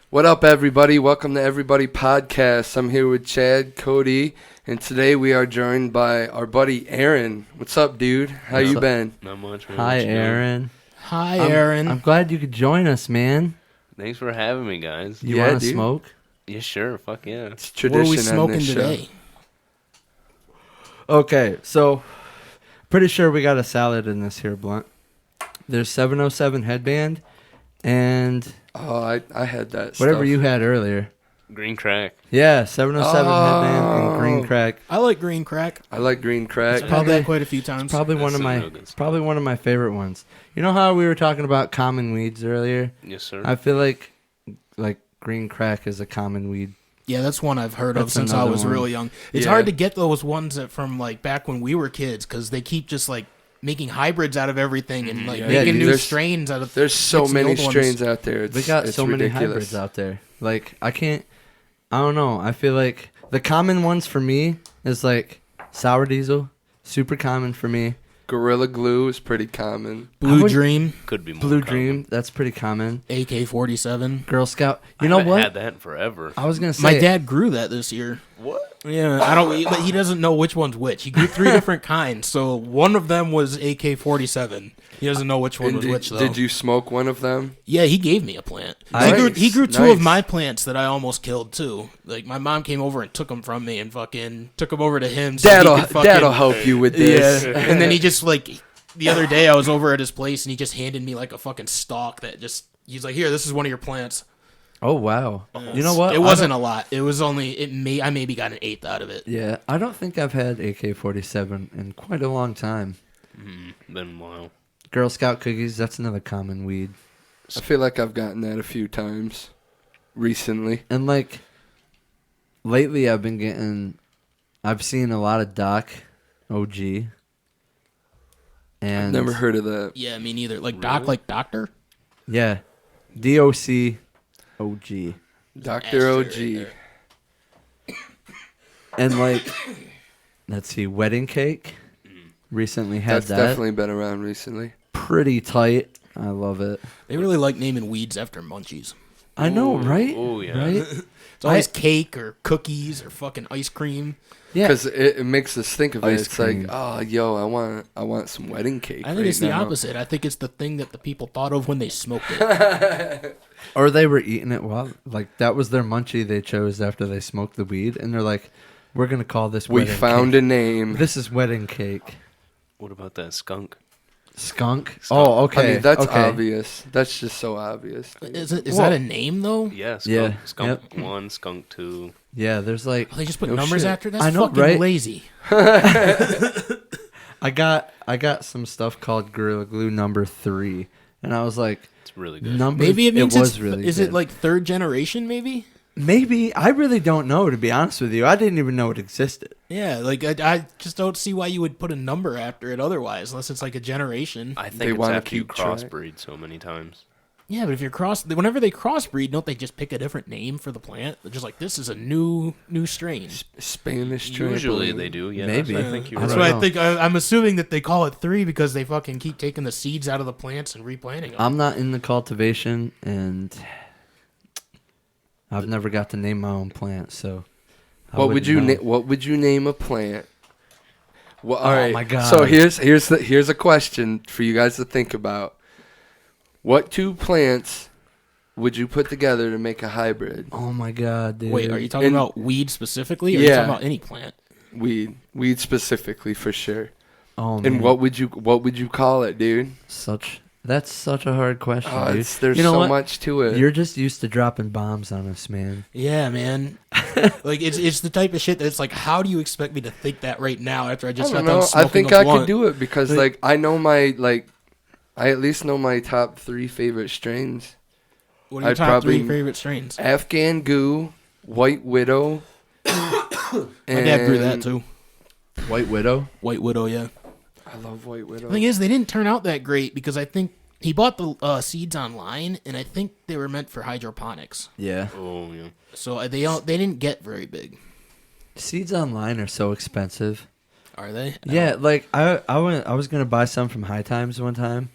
What up, everybody? Welcome to Everybody Podcast. I'm here with Chad, Cody, and today we are joined by our buddy Aaren. What's up, dude? How you been? Not much, man. Hi, Aaren. Hi, Aaren. I'm glad you could join us, man. Thanks for having me, guys. You Yeah, want to dude. smoke? Yeah, sure. Fuck yeah. It's What tradition are we on smoking this show. today? Okay, so pretty sure we got a salad in this here blunt. There's 707 headband and Oh, I had that whatever stuff. you had earlier. Green crack. Yeah, 707 headband and green Oh. crack. I like green crack. I like green crack. I've probably- had that quite a few times. Probably one That's of some my real good stuff. probably one of my favorite ones. You know how we were talking about common weeds earlier? Yes, sir. I feel like green crack is a common weed. Yeah, that's one I've heard of That's since I another was one. really young. It's Yeah. hard to get those ones that from like back when we were kids because they keep just like making hybrids out of everything and like Yeah, making dude, new there's- strains out of. There's so fixing the many old ones. strains out there. It's, We got it's so many ridiculous. hybrids out there. Like I don't know. I feel like the common ones for me is like sour diesel, super common for me. Gorilla Glue is pretty common. Blue I would- Dream, Could be more Blue common. Dream, that's pretty common. AK-47. Girl Scout. You I know haven't what? had that in forever. I was gonna say My dad grew that this year. What? Yeah, I don't. But he doesn't know which one's which. He grew 3 different kinds. So one of them was AK-47. He doesn't know which one And was which though. did you smoke one of them? Yeah, he gave me a plant. Nice, He grew 2 of nice. my plants that I almost killed too. Like my mom came over and took them from me and fucking took them over to him. So he That'll could fucking, that'll help you with this. Yeah, and then he just like the other day I was over at his place and he just handed me like a fucking stalk that just he's like, here, this is one of your plants. Oh wow. You know what? It wasn't a lot. It was only I maybe got an eighth out of it. Yeah, I don't think I've had AK-47 in quite a long time. Been a while. Girl Scout cookies, that's another common weed. I feel like I've gotten that a few times recently. And like lately I've seen a lot of Doc OG. And Never heard of that. Yeah, me neither. Like Really? like doctor. Yeah. DOC OG. Dr. OG. And like let's see, wedding cake. Recently had That's that. definitely been around recently. Pretty tight. I love it. They really like naming weeds after munchies. I know, Ooh, right? ooh, yeah. Right? It's always cake or cookies or fucking ice cream. Yeah. Because it makes us think of it. Ice It's cream. like, oh, yo, I want some wedding cake. I think right it's the now. opposite. I think it's the thing that the people thought of when they smoked it. Or they were eating it while, like, that was their munchie they chose after they smoked the weed. And they're like, we're going to call this We wedding found cake. a name. This is wedding cake. What about that skunk? Skunk? Skunk. Oh, okay. I mean, that's okay. obvious. That's just so obvious. dude. Is Whoa. that a name though? Yeah, skunk. Yeah, Skunk yep. 1, skunk 2. Yeah, there's like, Oh, they just put No numbers shit. after that? I know, Fucking right? lazy. I got some stuff called Gorilla Glue number 3. And I was like, It's really good. number, Maybe it means was it's, really is good. it like third generation maybe? Maybe. I really don't know, to be honest with you. I didn't even know it existed. Yeah, like I just don't see why you would put a number after it otherwise, unless it's like a generation. I They think it's wanna after you keep track. crossbreed so many times. Yeah, but if you're whenever they crossbreed, don't they just pick a different name for the plant? They're just like, this is a new strain. Spanish Usually trampoline. they do, yeah. Maybe. I think you're That's don't right. why know. I think I'm assuming that they call it 3 because they fucking keep taking the seeds out of the plants and replanting them. I'm not in the cultivation, and I've never got to name my own plant, so. I What would wouldn't you know. what would you name a plant? Well, all Oh right. my God. So here's a question for you guys to think about. What 2 plants would you put together to make a hybrid? Oh my god, dude. Wait, are you talking And- about weed specifically, or are you Yeah. talking about any plant? Weed specifically for sure. Oh man. And what would you call it, dude? That's such a hard question, Oh, dude. there's You know so what? much to it. You're just used to dropping bombs on us, man. Yeah, man. Like it's the type of shit that it's like, how do you expect me to think that right now after I I just don't got done know. smoking I think a I blunt? could do it because Like- I know I at least know my top 3 favorite strains. What are your I'd top probably- 3 favorite strains? Afghan Goo, White Widow. My dad grew that too. White Widow? White Widow, yeah. I love White Widow. The thing is, they didn't turn out that great because I think he bought the seeds online, and I think they were meant for hydroponics. Yeah. Oh, yeah. So they didn't get very big. Seeds online are so expensive. Are they? Yeah, like I was gonna buy some from High Times one time,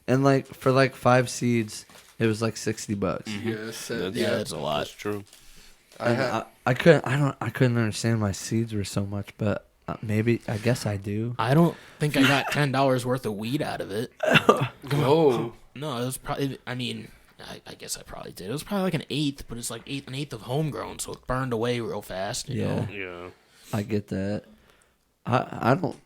and like for like 5 seeds, It was like $60. Yes, That's a lot. That's true. I couldn't understand why seeds were so much, but I guess I do. I don't think I got $10 worth of weed out of it. Whoa. No, it was probably. I mean, I guess I probably did. It was probably like an eighth, but it's like an eighth of homegrown, so it burned away real fast. You know? Yeah. I get that. I don't.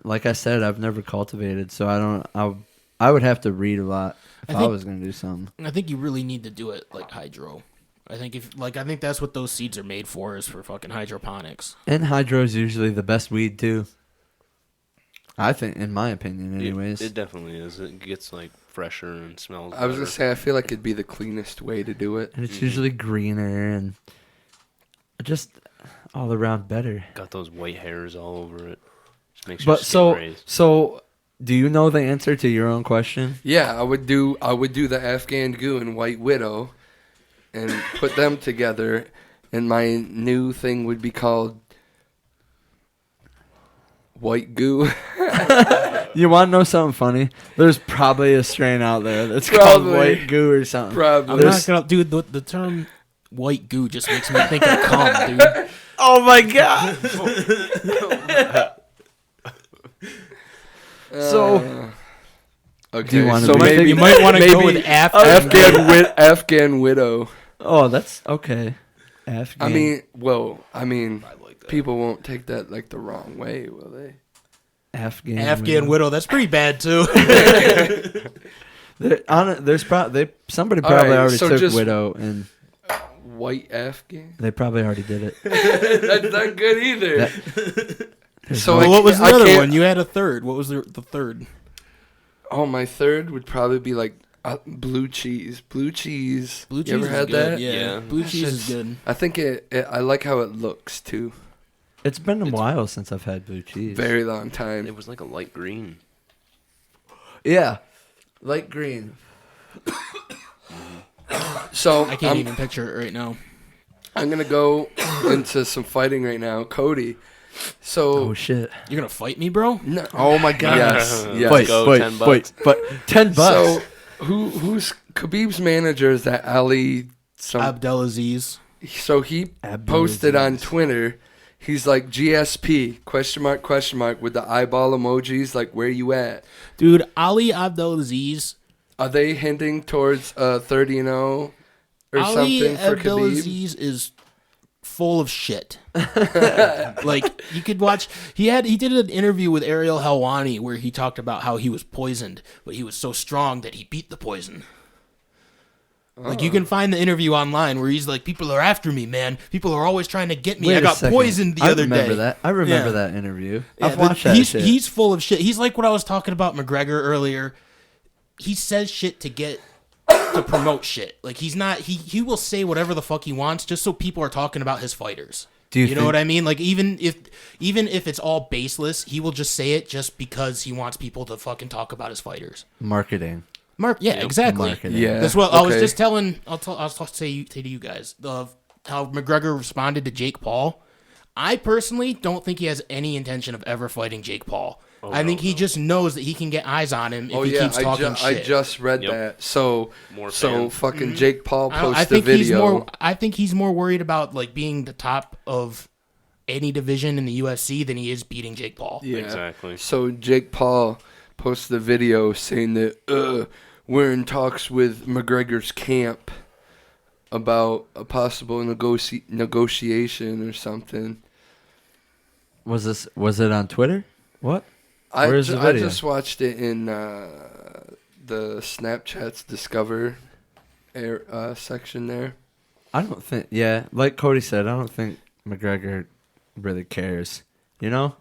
Like I said, I've never cultivated, so I don't. I would have to read a lot if I was gonna do something. I think you really need to do it like hydro. I think that's what those seeds are made for, is for fucking hydroponics. And hydro is usually the best weed too. I think, in my opinion, anyways. It definitely is. It gets like fresher and smells. I was better. gonna say I feel like it'd be the cleanest way to do it. And it's usually greener and just all around better. Got those white hairs all over it. Just makes But your skin raise. so, do you know the answer to your own question? Yeah, I would do the Afghan goo and White Widow, and put them together, and my new thing would be called White Goo. You want to know something funny? There's probably a strain out there that's called white goo or something. Probably. I'm not gonna, dude. The term white goo just makes me think of cum, dude. Oh my god! So, Okay, do you want so to? maybe You might want to go maybe with Afghan Widow. Oh, that's okay. Afghan. I mean, people won't take that like the wrong way, will they? Afghan widow. That's pretty bad too. Somebody probably Alright, already so took just- widow, and White Afghan. they probably already did it. That's not good either. So Well, what was the I other can't- one? You had a third. What was the third? Oh, my third would probably be like blue cheese. Blue cheese. Blue cheese. You ever is had good. that? Yeah. Yeah. Blue cheese is good. I think I like how it looks too. It's been a while since I've had blue cheese. Very long time. It was like a light green. Yeah, light green. So I can't even picture it right now. I'm gonna go into some fighting right now, Cody. So Oh shit! You're gonna fight me, bro? no, oh my god, yes, yes. Fight. Go, $10. $10. So who's Khabib's manager is that Ali? Abdelaziz. So he posted on Twitter. He's like GSP ? With the eyeball emojis. Like, where you at? Dude, Ali Abdelaziz. Are they hinting towards 30-0 or Ali something for Khabib? Abdelaziz is full of shit. Like, you could watch. He did an interview with Ariel Helwani where he talked about how he was poisoned, but he was so strong that he beat the poison. Like, you can find the interview online where he's like, people are after me, man. People are always trying to get me. Wait I a got second. poisoned the other day. I remember Yeah. that interview. Yeah, I've watched that shit. He's full of shit. He's like what I was talking about McGregor earlier. He says shit to promote shit. Like, he's not. He will say whatever the fuck he wants just so people are talking about his fighters. Do you know think- what I mean? Like, even if it's all baseless, he will just say it just because he wants people to fucking talk about his fighters. Marketing. Yeah, exactly. Marketing. Yeah, That's what I was okay. just telling. I'll say to you guys how McGregor responded to Jake Paul. I personally don't think he has any intention of ever fighting Jake Paul. I think he just knows that he can get eyes on him if he keeps talking shit. I just read that. So More fans. fucking Jake Paul I posted a think he's video. I think he's more worried about like being the top of any division in the UFC than he is beating Jake Paul. Yeah. Exactly. So Jake Paul posted a video saying that we're in talks with McGregor's camp about a possible negotiation or something. Was it on Twitter? What? I Where's the video? just watched it in the Snapchat's Discover section there. I don't think. Yeah, like Cody said, I don't think McGregor really cares. You know?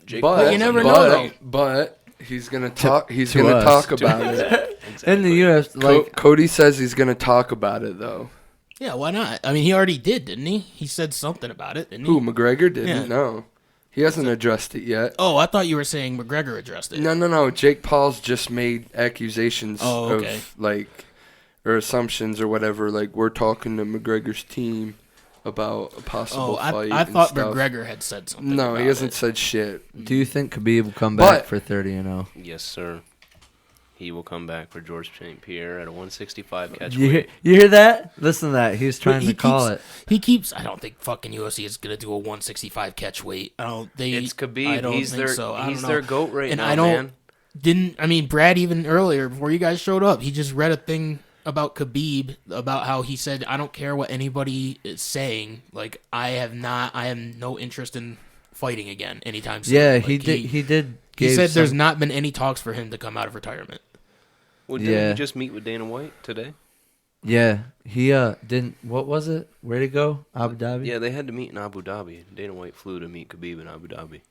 Jake But Paul's you never a know, no-no. though. But he's gonna talk. He's to gonna us. talk about it. In the UFC, like Cody says he's gonna talk about it though. Yeah, why not? I mean, he already did, didn't he? He said something about it, didn't he? Who, McGregor didn't? Yeah. No. He hasn't addressed it yet. Oh, I thought you were saying McGregor addressed it. No. Jake Paul's just made accusations okay. of, like, or assumptions or whatever. Like, we're talking to McGregor's team about a possible fight. I and thought stuff. McGregor had said something. No, he about hasn't it. said shit. do you think Khabib will come back But- for 30-0? Yes, sir. He will come back for George St. Pierre at a 165 catch You weight. hear that? Listen to that. He's trying to call it. He keeps. I don't think fucking UFC is gonna do a 165 catch weight. I don't. It's Khabib. I don't He's think their so. I he's don't their know. goat right And now, I don't. man. I mean, Brad, even earlier before you guys showed up, he just read a thing about Khabib about how he said, "I don't care what anybody is saying. Like, I have no interest in fighting again anytime soon." Yeah, Like, he did. He did. He gave said there's some- not been any talks for him to come out of retirement. Well, didn't Yeah. he just meet with Dana White today? Yeah, he didn't. What was it? Where'd he go? Abu Dhabi. Yeah, they had to meet in Abu Dhabi. Dana White flew to meet Khabib in Abu Dhabi.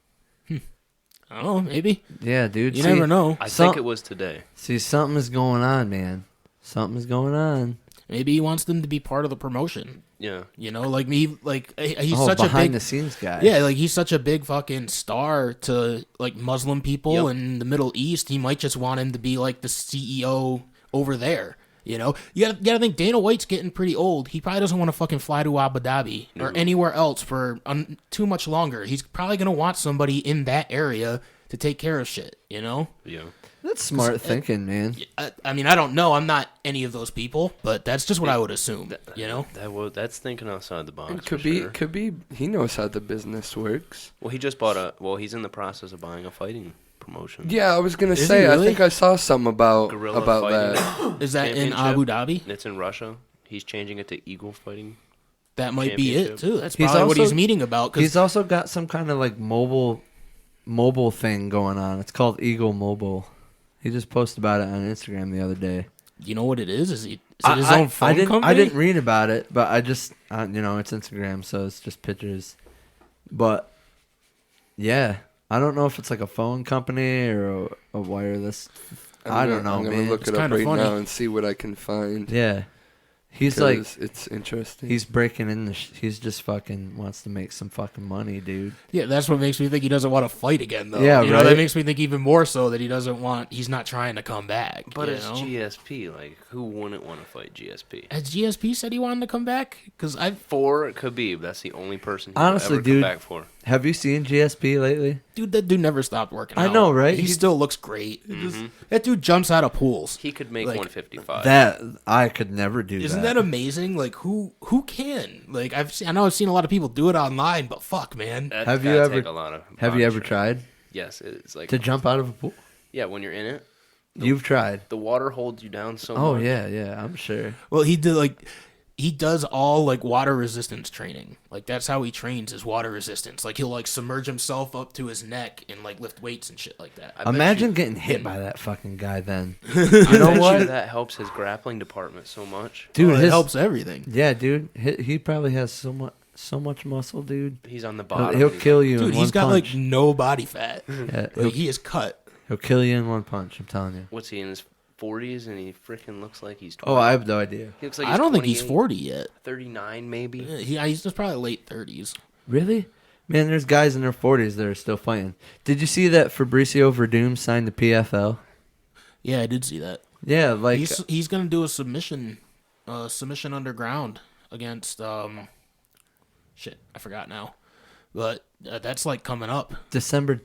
I don't know, maybe. Yeah, dude. You see, never know. I Some- think it was today. See, something is going on, man. Something is going on. Maybe he wants them to be part of the promotion. Yeah. You know, like me, like he's Oh, such a behind big, the scenes guy. yeah, like he's such a big fucking star to like Muslim people Yep. in the Middle East. He might just want him to be like the CEO over there. You know, you gotta think Dana White's getting pretty old. He probably doesn't want to fucking fly to Abu Dhabi or anywhere else for too much longer. He's probably gonna want somebody in that area to take care of shit. You know. Yeah. That's smart thinking, man. I mean, I don't know. I'm not any of those people, but that's just what I would assume. You know. That's thinking outside the box. And for Khabib, sure. Khabib, he knows how the business works. Well, he just bought he's in the process of buying a fighting promotion. Yeah, I was gonna Is say. he really? I think I saw some about Guerrilla that. Fighting Is that in Championship. Abu Dhabi? It's in Russia. He's changing it to Eagle Fighting. That might be it Championship. too. That's He's probably what also- he's meeting about. He's Because also got some kind of like mobile thing going on. It's called Eagle Mobile. He just posted about it on Instagram the other day. you know what it is? Is it his own phone company? I didn't read about it, but I just it's Instagram, so it's just pictures. But yeah, I don't know if it's like a phone company or a wireless. I don't know, I'm gonna man. look It's it up kinda right funny. now and see what I can find. Yeah, he's like 'Cause it's interesting. he's breaking in. He's just fucking wants to make some fucking money, dude. Yeah, that's what makes me think he doesn't want to fight again, though. Yeah, you know, right? that makes me think even more so that he's not trying to come back. But you it's know? GSP. Like, who wouldn't want to fight GSP? Has GSP said he wanted to come back? Because For Khabib, that's the only person he Honestly, will ever dude, come back for. Have you seen GSP lately? dude, that dude never stopped working I out. know, right? He He- still looks great. That dude jumps out of pools. He could make Like, 155. That I could never do. Isn't that amazing? Like who can? Like I know I've seen a lot of people do it online, but fuck, man. That's Have you gotta ever- take a lot of Have you body ever strength. tried Yes, it's like to jump out of a pool? yeah. When you're in it, You've tried. the water holds you down so Oh much. yeah, I'm sure. Well, he does all like water resistance training. Like that's how he trains his water resistance. Like he'll like submerge himself up to his neck and like lift weights and shit like that. I bet Imagine you- getting hit by that fucking guy then. I You know bet what? you that helps his grappling department so much. Dude, it helps everything. Yeah, dude. He probably has so much muscle, dude. He's on the He'll, bottom. he'll and kill you Dude, in one he's got punch. like no body fat. Yeah, Like he is cut. he'll kill you in one punch. I'm telling you. What's he in his 40s and he freaking looks like he's 20. Oh, I have no idea. He looks like I don't think he's 28, 40 yet. 39 maybe. He's just probably late 30s. Really? Man, there's guys in their 40s that are still fighting. Did you see that Fabricio Verdum signed the PFL? Yeah, I did see that. Yeah, like He's gonna do a submission underground against shit. I forgot now, but that's like coming up. December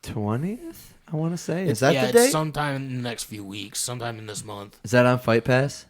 20th. I want to say. Is that yeah, the date? It's sometime in the next few weeks, sometime in this month. Is that on Fight Pass?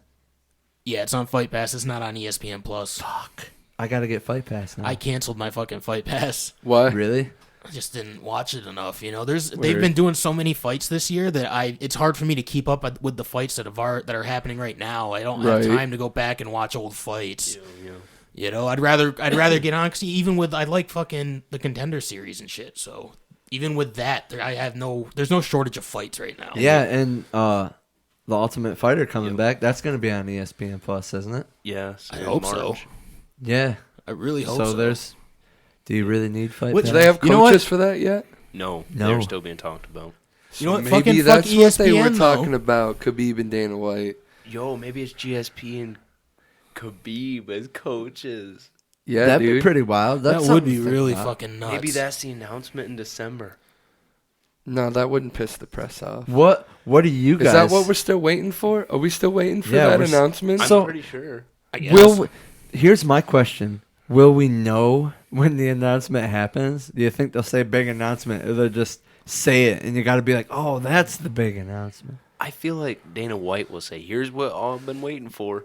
Yeah, it's on Fight Pass. It's not on ESPN Plus. Fuck. I gotta get Fight Pass now. I canceled my fucking Fight Pass. Why? Really? I just didn't watch it enough. You know, they've Weird. been doing so many fights this year that it's hard for me to keep up with the fights that are happening right now. I don't have Right. time to go back and watch old fights. Yeah. You know, I'd rather get on. 'Cause even with I like fucking the Contender Series and shit. So even with that, there's no shortage of fights right now. Yeah, and the Ultimate Fighter coming back. That's gonna be on ESPN Plus, isn't it? Yes. I in hope so. March. Yeah. I really hope so. So there's. Do you really need Fight Which Pass? Do they have You know what? coaches for that yet? No, No. they're still being talked about. You know what? Maybe Fucking that's fuck what they were ESPN, though. talking about, Khabib and Dana White. Yo, maybe it's GSP and Khabib as coaches. Yeah, That'd dude. be pretty wild. That That's would be something to think really about. fucking nuts. Maybe that's the announcement in December. No, that wouldn't piss the press off. What do you guys? Is that what we're still waiting for? Are we still waiting for Yeah, that we're s- announcement? I'm So- pretty sure. I guess. Here's my question. Will we know when the announcement happens? Do you think they'll say big announcement or they'll just say it and you got to be like, "Oh, that's the big announcement." I feel like Dana White will say, "Here's what I've been waiting for,"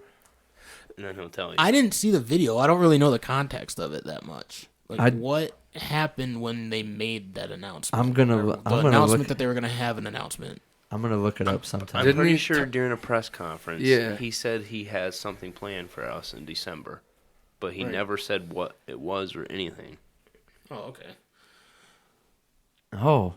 and then he'll tell you. I didn't see the video. I don't really know the context of it that much. Like, I'd- what happened when they made that announcement? I'm gonna Or I'm the gonna announcement look. that they were gonna have an announcement. I'm gonna look it up sometime. I'm Didn't pretty he sure t- during a press conference, Yeah. he said he has something planned for us in December, but he Right. never said what it was or anything. Oh, okay. Oh,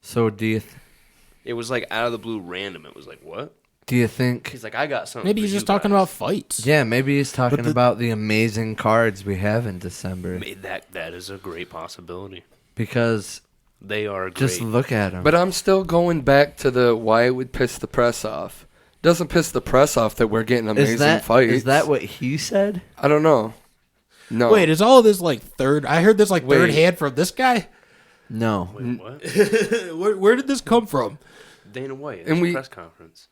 so It was like out of the blue, random. It was like, what? do you think? He's like, I got something. Maybe for he's you just talking guys. about fights. Yeah, maybe he's talking the- about the amazing cards we have in December That is a great possibility. because They are great. just look at them. But I'm still going back to the why it would piss the press off. Doesn't piss the press off that we're getting amazing fights. Is that what he said? I don't know. No. Wait, is all of this like third? I heard this like third Wait. hand from this guy. No. Wait, what? Where did this come from? Dana White. And And we- press conference.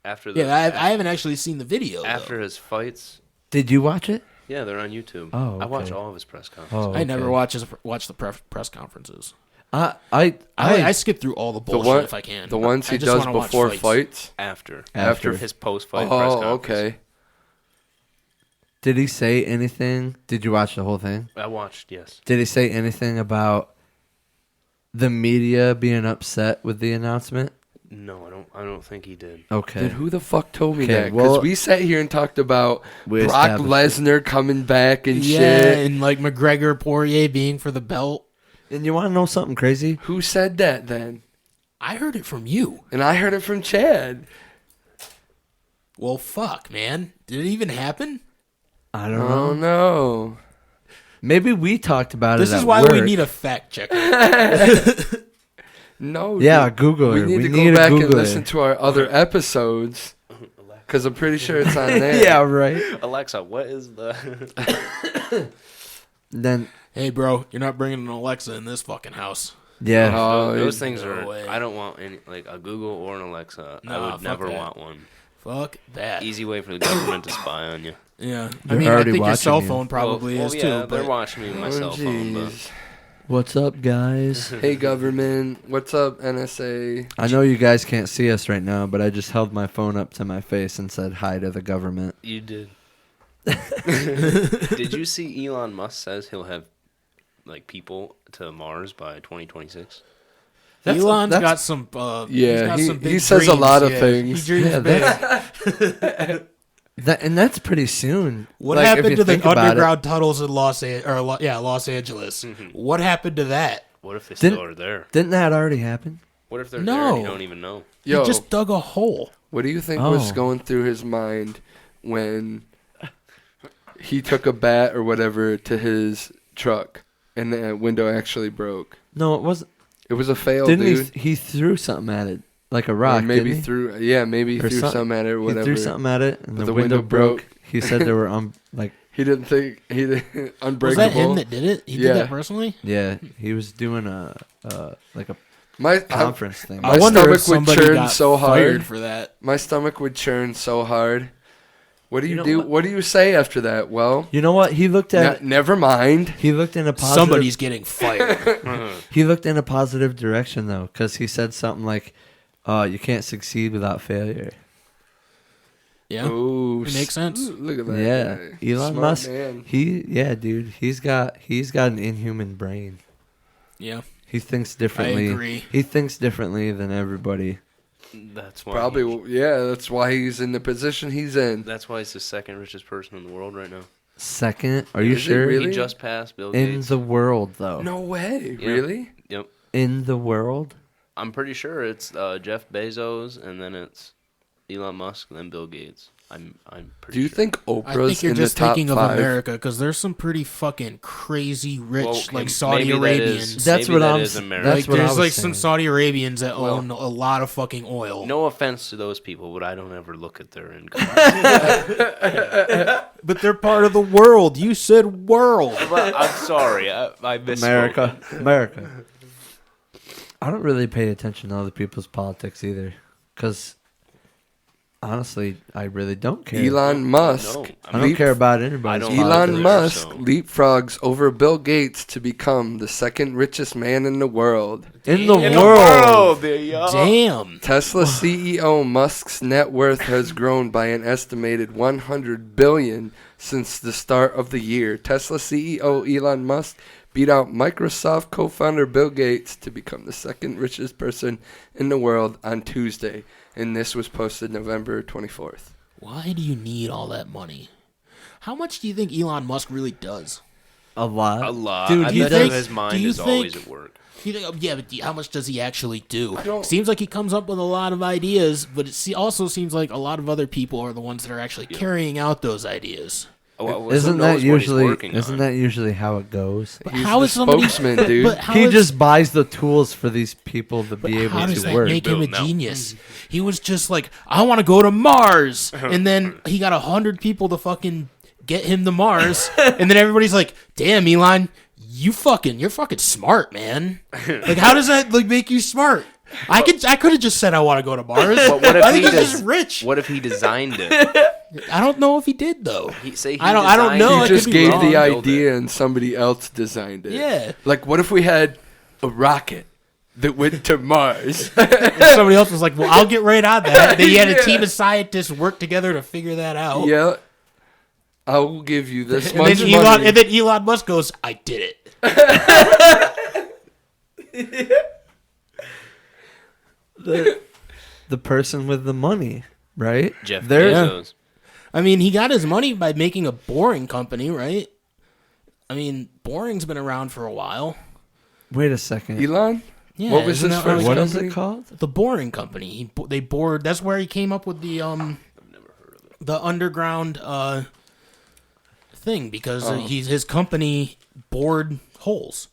After the, Yeah, I haven't actually seen the video. after though. his fights. Did you watch it? Yeah, they're on YouTube. Oh, I watch okay. all of his press conferences. Oh, I never okay. watch the press conferences. I skip through all the the bullshit one, if I can. the ones I he just does wanna watch before fights. fights. After After. his post-fight press Oh, conference. okay. Did he say anything? Did you watch the whole thing? I watched. Yes. Did he say anything about the media being upset with the announcement? No, I don't think he did. Okay. Then who the fuck told me Okay, that? Because well- we sat here and talked about We Brock established Lesnar coming back and Yeah, shit. and like McGregor Poirier being for the belt. And you want to know something crazy? Who said that then? I heard it from you. And I heard it from Chad. Well, fuck, man. Did it even happen? I don't Oh know. no. Maybe we talked about This it. is at why we work. need a fact checker. No. Yeah, dude. Google We it. need We to need go to back and Google listen it. to our other episodes. Because I'm pretty sure it's on there. Yeah, right. Alexa, what is the? Then Hey, bro, you're not bringing an Alexa in this fucking house. yeah. Oh, those it- things no are. way. I don't want any like a Google or an Alexa. I Nah, would fuck never that. want one. Fuck that. Easy way for the government to spy on you. Yeah. I They're mean, I already think your watching cell you. phone probably well, is yeah, too. they're But watching me with my Oh, cell phone. But jeez. What's up, guys? Hey, government. What's up, NSA? I know you guys can't see us right now, but I just held my phone up to my face and said hi to the government. you did. Did you see Elon Musk says he'll have like people to Mars by 2026? Elon's that's- got some. Yeah, he's got he- some big he says a dreams, lot of yeah. things. He dreams Yeah, big. That's pretty soon. What Like, if happened you to the think about it. underground tunnels in Los Angeles? What happened to that? What if they Didn't- still are there? Didn't that already happen? What if they're No. there and you don't even know? Yo, He just dug a hole. what do you think was Oh. going through his mind when he took a bat or whatever to his truck and the window actually broke? No, it wasn't. It was a fail, Didn't dude. he threw something at it like a Or rock? maybe didn't he? threw. Yeah, maybe he Or threw something. something at it or He whatever. threw something at it, and But the window broke. He said there were like He didn't think he didn't, Was unbreakable. that him that did it? He Yeah. did that personally? yeah, he was doing a like a My conference thing. My I wonder if stomach would somebody churn got so fired hard. for that. My stomach would churn so hard. What do You you, know do? what? What do you say after that? Well, You know what? He looked at. never mind. He looked in a positive. Somebody's getting fired. He looked in a positive direction though, because he said something like, "You can't succeed without failure." Yeah. Ooh, It makes sense. Look at that. Yeah, guy. Elon Smart Musk. man. Dude. He's got an inhuman brain. Yeah. He thinks differently. agree. He thinks differently than everybody. That's why. Probably, yeah. That's why he's in the position he's in. That's why he's the second richest person in the world right now. Second, are you Is he sure? really? He just passed Bill In Gates. the world, though. No way. Yeah. Really? Yep. In the world. I'm pretty sure it's Jeff Bezos, and then it's Elon Musk, and then Bill Gates. I'm pretty Do you sure. think I Oprah's think you're in just the top thinking of 5? America because there's some pretty fucking crazy rich, Well, okay, like Saudi maybe that Arabians. is- That's maybe what that I'm is s- America. that's Like what I there's was like some saying. Saudi Arabians that Well- own a lot of fucking oil. No offense to those people, but I don't ever look at their income. But they're part of the world. You said world. But I'm sorry, I misspoke. America. I don't really pay attention to other people's politics either, because Honestly, I really don't care. Elon Musk. No, I don't care about anybody. I don't Elon either, Musk so- leapfrogs over Bill Gates to become the second richest man in the world. In the In the world. there you go. Damn. Tesla CEO Musk's net worth has grown by an estimated 100 billion since the start of the year. Tesla CEO Elon Musk beat out Microsoft co-founder Bill Gates to become the second richest person in the world on Tuesday, and this was posted November 24th. Why do you need all that money? How much do you think Elon Musk really does? A lot. A lot. Dude, I do you bet think- his mind do you is always think- at work. You think, yeah, but how much does he actually do? don't- Seems like he comes up with a lot of ideas, but it also seems like a lot of other people are the ones that are actually carrying out those ideas. Well, Isn't who that knows what he's usually working isn't on? that usually how it goes? But He's how the is somebody spokesman, dude. But how He is- just buys the tools for these people to but be able how does to that work. make him a Build, no. genius? He was just like, I want to go to Mars, and then he got 100 people to fucking get him to Mars, and then everybody's like, "Damn, Elon, you're fucking smart, man." Like, how does that like make you smart? I could have just said I want to go to Mars. But what if I think he he's does- just rich. What if he designed it? I don't know if he did though. He I don't know. He I could just be gave wrong. the Build idea and somebody else designed it. Yeah. Like, what if we had a rocket that went to Mars? And somebody else was like, "Well, I'll get right on that." Then he had a team of scientists work together to figure that out. Yeah. I will give you this And much then, money. Elon Musk goes, "I did it." The person with the money, right? Jeff They're- Bezos. I mean, he got his money by making a boring company, right? I mean, boring's been around for a while. Wait a second. Elon? Yeah, What was isn't his that first What right? is company? it called? The Boring Company. They bored. That's where he came up with the the underground thing because his company bored holes.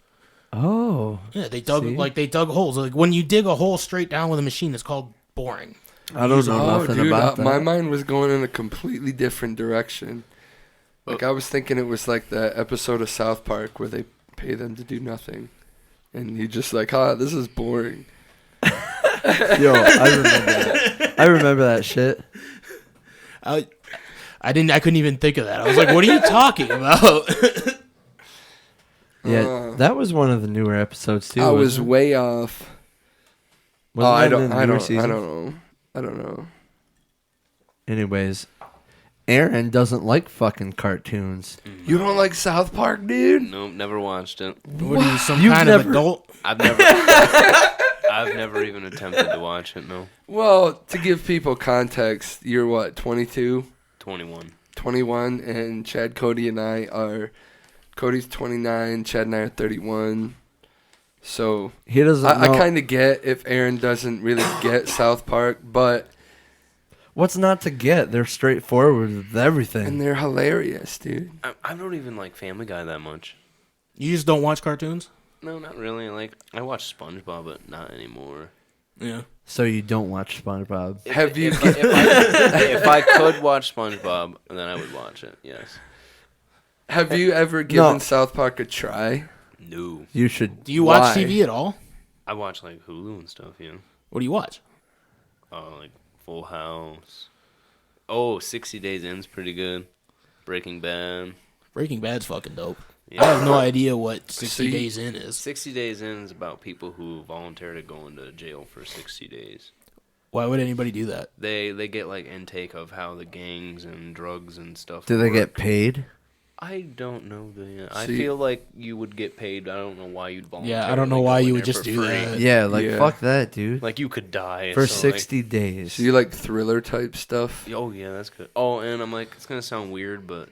Oh, Yeah, they dug See? they dug holes. Like when you dig a hole straight down with a machine, it's called boring. I don't know Oh, nothing dude, about that. my mind was going in a completely different direction. Like, I was thinking it was like that episode of South Park where they pay them to do nothing. And you just like, this is boring. Yo, I remember that. I remember that shit. I couldn't even think of that. I was like, what are you talking about? Yeah, that was one of the newer episodes too. I was wasn't it? way off. Wasn't I that don't in the I newer don't season? I don't know. Anyways, Aaren doesn't like fucking cartoons. You don't like South Park, dude? Nope, never watched it. What are you, some You've kind of never- adult? I've never. I've never even attempted to watch it. No, Well, to give people context, you're what, 22, 21. 21, and Chad, Cody, and I are. Cody's 29, Chad and I are 31. So He doesn't I know. kind of get if Aaren doesn't really get South Park, but What's not to get? They're straightforward with everything. and they're hilarious, dude. I don't even like Family Guy that much. You just don't watch cartoons? No, not really. Like I watch SpongeBob, but not anymore. Yeah. So you don't watch SpongeBob? Have you? If I could watch SpongeBob, then I would watch it. Yes. Have you ever given No. South Park a try? No. You should. Do you watch Why? TV at all? I watch like Hulu and stuff. Yeah. What do you watch? Like Full House. Oh, 60 Days In's pretty good. Breaking Bad. Breaking Bad's fucking dope. I Yeah. have no idea what 60 See- Days In is. 60 Days In is about people who volunteer to go into jail for 60 days. Why would anybody do that? They get like intake of how the gangs and drugs and stuff. Do they work. get paid? I don't know. I See- feel like you would get paid. I don't know why you'd volunteer. Yeah, I don't know why you would just do that. Yeah, like Yeah. fuck that, dude. Like you could die For so, like- 60 days. So you like thriller type stuff? Oh yeah, that's good. Oh, and I'm like, it's gonna sound weird, but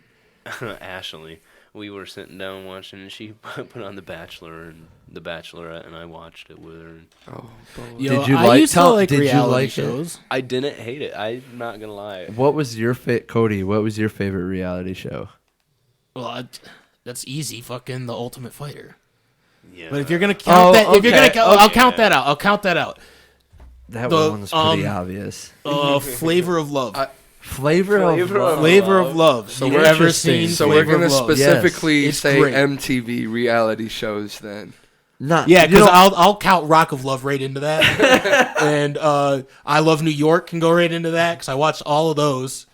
Ashley, we were sitting down watching, and she put on The Bachelor and The Bachelorette, and I watched it with her. And Oh, boy. Yo, Did you I like- used to tell- like did you reality like it? shows. I didn't hate it. I'm not gonna lie. What was your Cody? What was your favorite reality show? Well, that's easy. Fucking The Ultimate Fighter. Yeah. But if you're gonna count that, if you're okay, gonna, I'll okay. count that out. I'll count that out. That The, one was pretty um, obvious. Flavor of Love. Flavor Flavor of of Love. Flavor of Love. So You we're ever interesting. seen So Flavor we're gonna of Love? specifically It's say great. MTV reality shows then. Not Yeah, you because know- I'll count Rock of Love right into that, and I Love New York can go right into that because I watched all of those.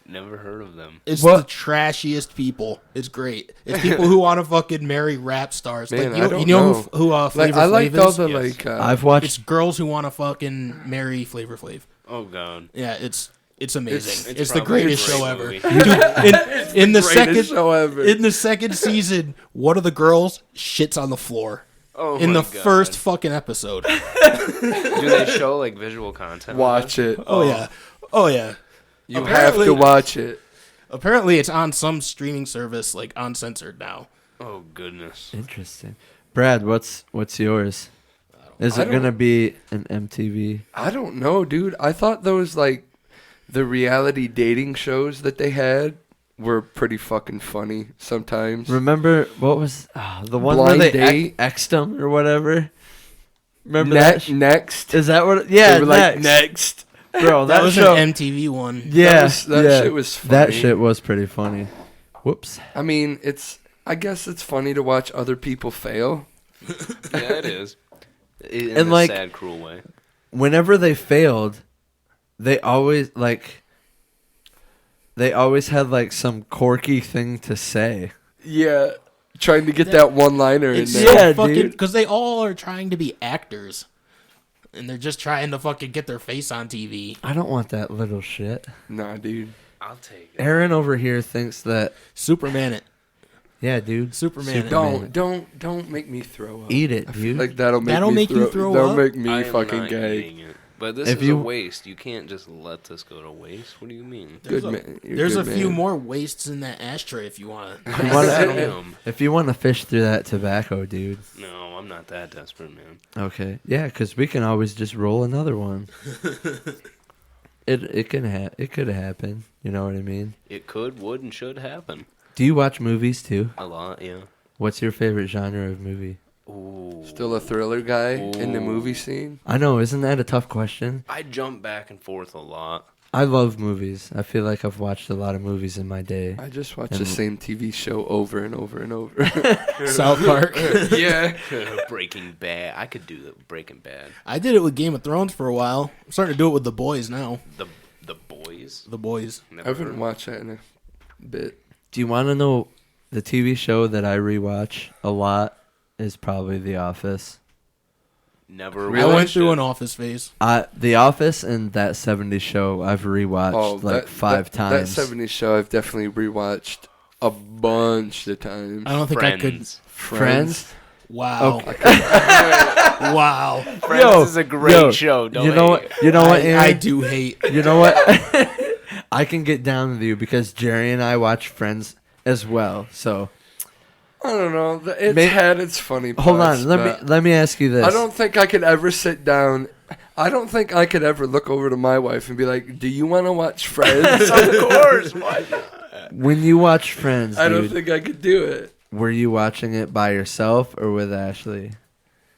Never heard of them. It's What? the trashiest people. It's great. It's people who want to fucking marry rap stars. Man, like, I don't you know know. who Like, Flavor I Flav liked all is? the Yes. I've It's watched. girls who want to fucking marry Flavor Flav. Oh god. Yeah, it's amazing. It's It's the probably a greatest great show ever. movie. Dude, in the second Greatest show ever. in the second season, one of the girls shits on the floor. Oh In my the God. first fucking episode. Do they show like visual content? Watch it. Oh yeah. Oh yeah. You have to Apparently- watch it. Apparently it's on some streaming service like uncensored now. Oh goodness. Interesting. Brad, what's yours? Is I it don't- gonna be an MTV? I don't know, dude. I thought those like the reality dating shows that they had were pretty fucking funny sometimes. Remember what was the one Blind where they Date? X'd them or whatever? Remember that? Next. Is that what? Yeah, They were like, next. Bro, That that, was show. an MTV one. Yeah, That yeah. shit was funny. That shit was pretty funny. Whoops. I mean, I guess it's funny to watch other people fail. Yeah, it is. In And, a like- sad, cruel way. Whenever they failed, they always had like some quirky thing to say. Yeah, trying to get that one liner in It's there. so Yeah, fucking dude. because they all are trying to be actors. And they're just trying to fucking get their face on TV. I don't want that little shit. Nah, dude. I'll take it. Aaron over here thinks that. Superman it. Yeah, dude. Superman. Don't make me throw up. Eat it, I feel dude. like that'll That'll make you throw That'll up? make me I am fucking not gag. eating it. But this If is you- a waste. You can't just let this go to waste. What do you mean? Good There's a, man. You're there's a good few man. more wastes in that ashtray if you want. You wanna- Damn. If you want to fish through that tobacco, dude. No, I'm not that desperate, man. Okay. Yeah, because we can always just roll another one. It could happen. You know what I mean? It could, would, and should happen. Do you watch movies too? A lot, yeah. What's your favorite genre of movie? Ooh. Still a thriller guy in the Ooh. movie scene. I know, isn't that a tough question? I jump back and forth a lot. I love movies. I feel like I've watched a lot of movies in my day. I just watch And- the same TV show over and over and over. South Park. yeah. Breaking Bad. I could do the Breaking Bad. I did it with Game of Thrones for a while. I'm starting to do it with The Boys now. The Boys. The Boys. I Never haven't heard. watched that in a bit. Do you want to know the TV show that I rewatch a lot is probably The Office. Never. Really? I went watched through it. an Office phase. The Office and that 70s show I've rewatched five times. That 70s show I've definitely rewatched a bunch of times. I don't think I could. Friends. Friends? Wow. Okay. Wow. Friends Yo, is a great yo, show. Don't You know hate. what? You know what? I Aaron? do hate. You know what? I can get down with you because Jerry and I watch Friends as well. So I don't know. It's May- had its funny parts. hold on. but Let me ask you this. I don't think I could ever sit down. I don't think I could ever look over to my wife and be like, "Do you want to watch Friends?" Of course. Why not? When you watch Friends, I don't dude, think I could do it. were you watching it by yourself or with Ashley?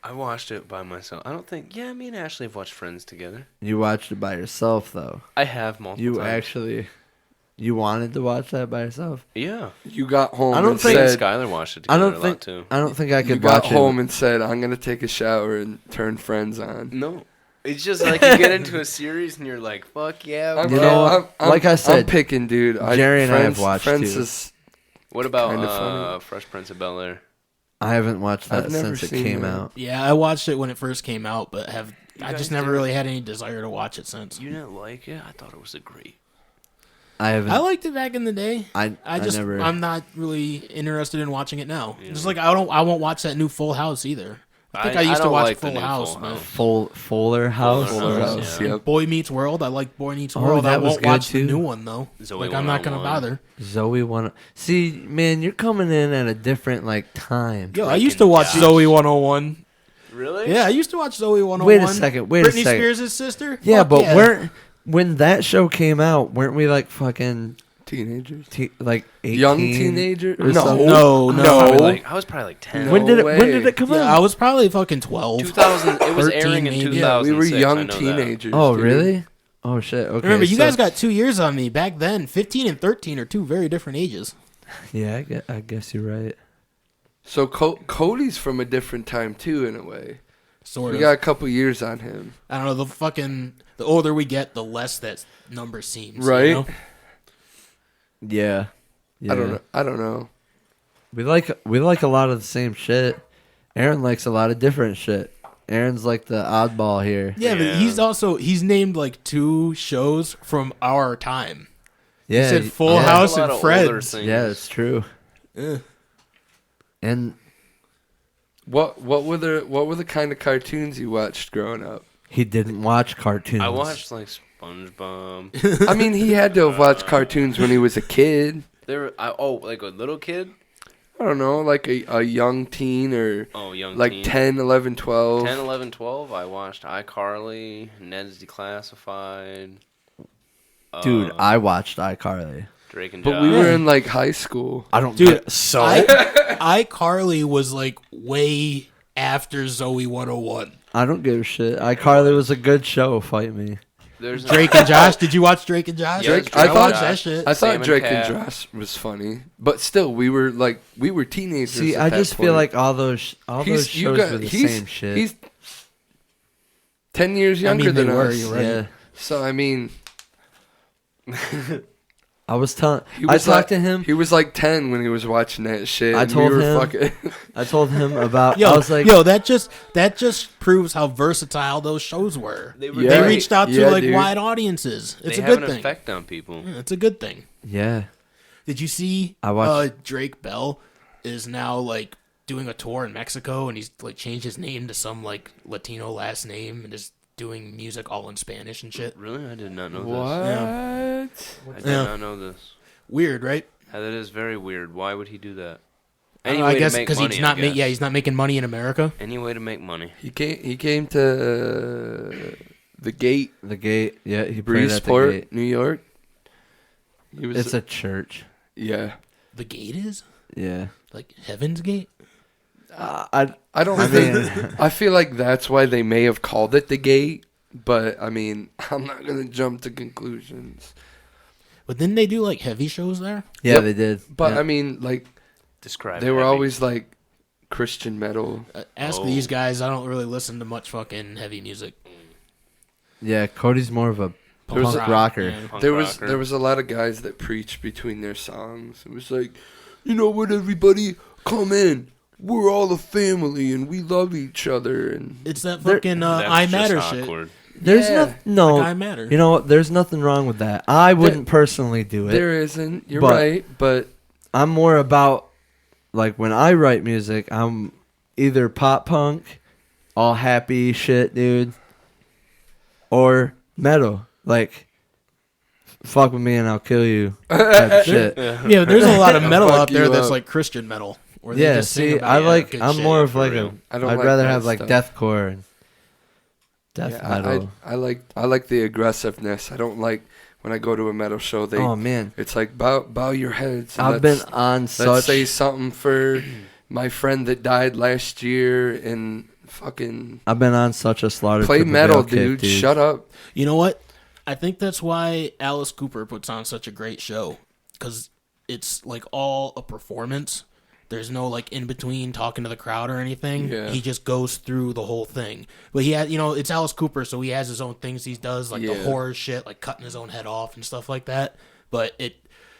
I watched it by myself. I don't think. Yeah, me and Ashley have watched Friends together. You watched it by yourself, though. I have multiple You times. actually, you wanted to watch that by yourself. Yeah. You got home. I don't and Me and said, Skylar watched it I together don't a think. lot too. I don't think I you could got watch home it. and said, "I'm gonna take a shower and turn Friends on." No. It's just like you get into a series and you're like, fuck yeah. I'm, You bro. know what? I'm- Like I said, I'm picking, dude. Jerry and I have Friends, watched, Friends too. is What about Kinda funny. Fresh Prince of Bel-Air? I haven't watched that I've never since it seen came that. out. Yeah, I watched it when it first came out, but I guys just never didn't- really had any desire to watch it since. You didn't like it? I thought it was a great. I haven't. I liked it back in the day. I never. I'm not really interested in watching it now. Yeah. Just like I won't watch that new Full House either. I think I used to don't watch like the Full new House, Full man. House. Fuller House. Fuller House, House, yeah. yep. Boy Meets World. I like Boy Meets Oh, World. I that was won't good, watch too. the new one though. Zoe Like I'm not gonna 101. bother. Zoe one. See, man, you're coming in at a different time. Yo, I used to watch Josh. Zoe 101. Really? Yeah, I used to watch Zoe 101. Wait a second. Wait Britney a second. Spears' sister. Yeah, Fuck but when that show came out, weren't we like fucking teenagers. like 18? Young teenager? or No. something? No, no. I was probably like 10. No. When did it way. come Yeah, out? I was probably fucking 12. 2000. It was 13 airing in maybe. 2006. Yeah, we were I young know that. teenagers. Oh, dude. really? Oh shit. Okay. Remember, you so- guys got 2 years on me back then. 15 and 13 are two very different ages. Yeah, I guess you're right. So Cody's from a different time too, in a way. Sort We of. got a couple years on him, I don't know. The older we get, the less that number seems. right? You know? Yeah. I don't know. I don't know. We like a lot of the same shit. Aaron likes a lot of different shit. Aaron's like the oddball here. Yeah, but Yeah. he's named like 2 shows from our time. Yeah. He said Full yeah. House A lot and of older Friends. things. Yeah, it's true. Eh. And What were the kind of cartoons you watched growing up? he didn't watch cartoons. I watched like SpongeBob. I mean, he had to have watched cartoons when he was a kid. Like a little kid. I don't know, like a young teen or Oh, young like teen. 10, 11, 12. 10, 11, 12. I watched iCarly, Ned's Declassified. Dude, I watched iCarly. Drake and But Josh. we were in like high school. I don't Dude, so iCarly was like way after Zoe 101. I don't give a shit. iCarly was a good show, fight me. There's Drake and Josh. Did you watch Drake and Josh? Yeah, Drake- I I watched thought- that shit. I Sam thought and Drake and Kat. Josh was funny, but still, we were teenagers. See, at I that just feel point. like all those shows were the same shit. He's 10 years younger they than were, us. you're right. Yeah. So I mean, I was telling. he I was talked to him. He was like 10 when he was watching that shit. I and told we were him- fucking. I told him about. Yo, I was like, that just proves how versatile those shows were. They were Yeah. They great. reached out to Yeah, like dude. wide audiences. It's They a have good an thing. effect on people. Yeah, it's a good thing. yeah. Did you see I watched- Drake Bell is now like doing a tour in Mexico and he's like changed his name to some like Latino last name and is doing music all in Spanish and shit. Really? I did not know What? this. I did Yeah. not know this. Weird, right? That is very weird. Why would he do that? I Any don't know, I way guess to make because money, he's not I guess. he's not making money in America. Any way to make money. He came to the Gate, The Gate. Yeah, he played at the Breezeport, Gate. New York. He was It's a church. yeah. The gate is Yeah. like Heaven's Gate. I I mean, I feel like that's why they may have called it the Gate, but I mean, I'm not gonna jump to conclusions. But didn't they do like heavy shows there? yeah, Yep. they did. But Yeah. I mean, like Describe they were heavy. always like Christian metal. Ask Oh. these guys. I don't really listen to much fucking heavy music. Yeah, Cody's more of a There was punk a- rocker. Yeah. Punk There was rocker. a lot of guys that preached between their songs. It was like, you know what, everybody, come in. We're all a family and we love each other. And It's that There- fucking That's I just Matter shit. awkward. There's Yeah. no. I Matter. You know what? There's nothing wrong with that. I wouldn't personally do it. there isn't. You're But- right, but I'm more about like when I write music, I'm either pop punk, all happy shit, dude, or metal. Like fuck with me and I'll kill you type shit. Yeah, there's a lot of metal Fuck out there you that's up. like Christian metal. Where they Yeah, just sing see, about, I yeah, like. good I'm shit. more of for like real. I don't I'd like rather that have like stuff. deathcore and death yeah, metal. I like the aggressiveness. I don't like when I go to a metal show. Oh man, It's like bow your heads. and I've been let's- on Let's such. say something for my friend that died last year and fucking I've been on such a slaughter. play to metal, Prevail kick, dude. Shut up. You know what? I think that's why Alice Cooper puts on such a great show because it's like all a performance. There's no like in between talking to the crowd or anything. Yeah. He just goes through the whole thing. But he had, it's Alice Cooper, so he has his own things he does, like the Yeah. horror shit, like cutting his own head off and stuff like that. But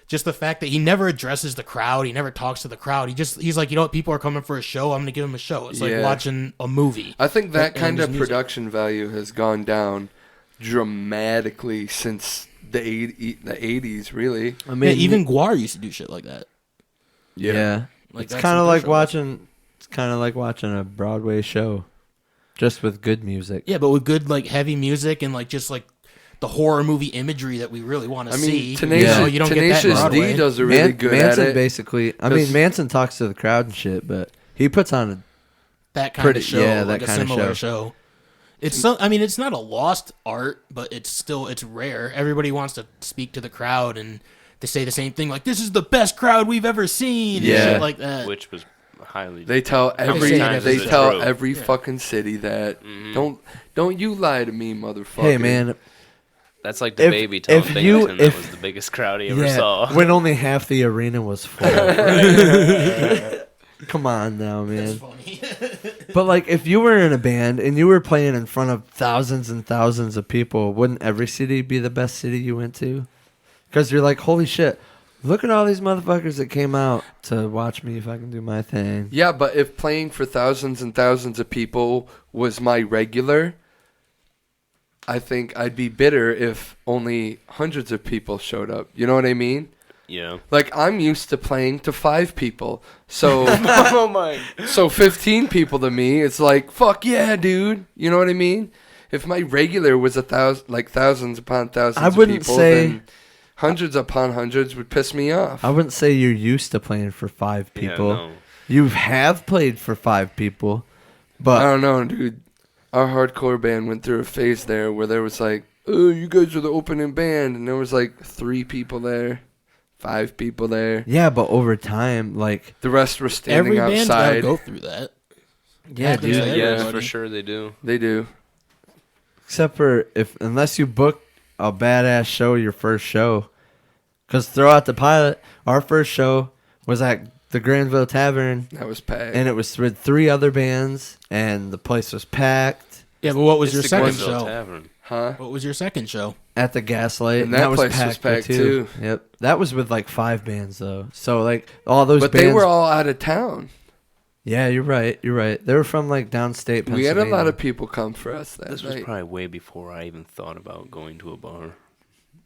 just the fact that he never addresses the crowd, he never talks to the crowd. He's like, you know what, people are coming for a show. I'm gonna give him a show. It's like Yeah. watching a movie. I think that And kind his of music. production value has gone down dramatically since the 80s, really. I Yeah, mean, even Guar used to do shit like that. yeah. Like, It's that's kind of what their like show was. watching. It's kind of like watching a Broadway show, just with good music. Yeah, but with good like heavy music and like just like the horror movie imagery that we really want to I see. mean, Tenacious, you don't get that in Tenacious Broadway. D does a really good Manson at it. basically. I 'Cause- mean, Manson talks to the crowd and shit, but he puts on a. that kind pretty- of show, yeah, like that a kind of similar show. show. It's not a lost art, but it's rare. Everybody wants to speak to the crowd and to say the same thing, like this is the best crowd we've ever seen. Yeah. and shit like that. Which was highly. They tell every many times they is it tell true? every fucking city that don't you lie to me, motherfucker. Hey man, That's like the if- baby telling if you- Binghamton that if- was the biggest crowd he ever yeah, saw. when only half the arena was full. Come on now, That's man. funny. But like, if you were in a band and you were playing in front of thousands and thousands of people, wouldn't every city be the best city you went to? Because you're like, holy shit, look at all these motherfuckers that came out to watch me if I can do my thing. Yeah, but if playing for thousands and thousands of people was my regular, I think I'd be bitter if only hundreds of people showed up. You know what I mean? Yeah. Like, I'm used to playing to 5 people. So Oh my. so 15 people to me, it's like, fuck yeah, dude. You know what I mean? If my regular was thousands upon thousands I wouldn't of people, say- then hundreds upon hundreds would piss me off. I wouldn't say you're used to playing for 5 people. Yeah, no. You have played for 5 people, I but don't know, dude. Our hardcore band went through a phase there where there was like, oh, you guys are the opening band. And there was like 3 people there, 5 people there. yeah, but over time, like, The rest were standing Every band's gotta outside. go through that. yeah, Happens dude. to Yes, everybody. for sure they do. They do. Except for unless you book a badass show your first show. Because throughout the pilot, our first show was at the Granville Tavern, That was packed. and it was with 3 other bands, and the place was packed Yeah, but what was It's your the second Glenville show? Tavern. Huh? What was your second show? at the Gaslight. And that place was packed, too. Yep. That was with like 5 bands, though. So, like, all those But bands. they were all out of town. Yeah, you're right. You're right. They were from like downstate We had Pennsylvania. a lot of people come for us that This was night. probably way before I even thought about going to a bar.